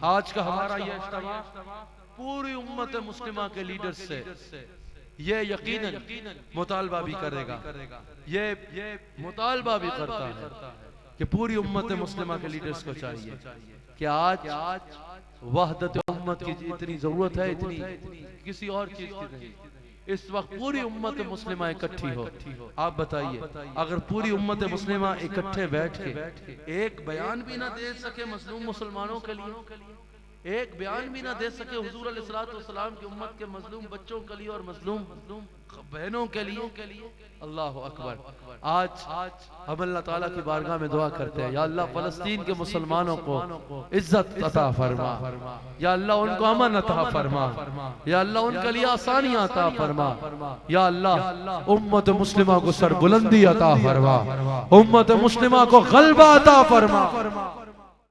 आज का हमारा ये इज्तिमा पूरी उम्मत मुस्लिमा के लीडर से ये यकीनन मुतालबा भी करेगा, ये मुतालबा भी करता है कि पूरी उम्मत मुस्लिमा के लीडर्स को चाहिए कि आज वहदत उम्मत की इतनी जरूरत है, इतनी किसी और चीज की नहीं। इस वक्त पूरी उम्मत मुस्लिमा इकट्ठी हो। आप बताइए, अगर पूरी उम्मत मुस्लिमा इकट्ठे बैठ के एक बयान भी ना दे सके मजलूम मुसलमानों के लिए, एक बयान भी ना दे सके हुजूर अलैहिस्सलाम की उम्मत के मजलूम बच्चों के लिए और मजलूम बहनों के लिए, अल्लाह अकबर। आज हम अल्लाह ताला की बारगाह में दुआ करते हैं, या अल्लाह फलस्तीन के मुसलमानों को इज्जत अता फरमा, या अल्लाह उनको अमन अता फरमा, या अल्लाह उनके लिए आसानियां अता फरमा, या अल्लाह उम्मत मुस्लिमा को सरबुलंदी अता फरमा, उम्मत मुस्लिमा को गलबा अता फरमा।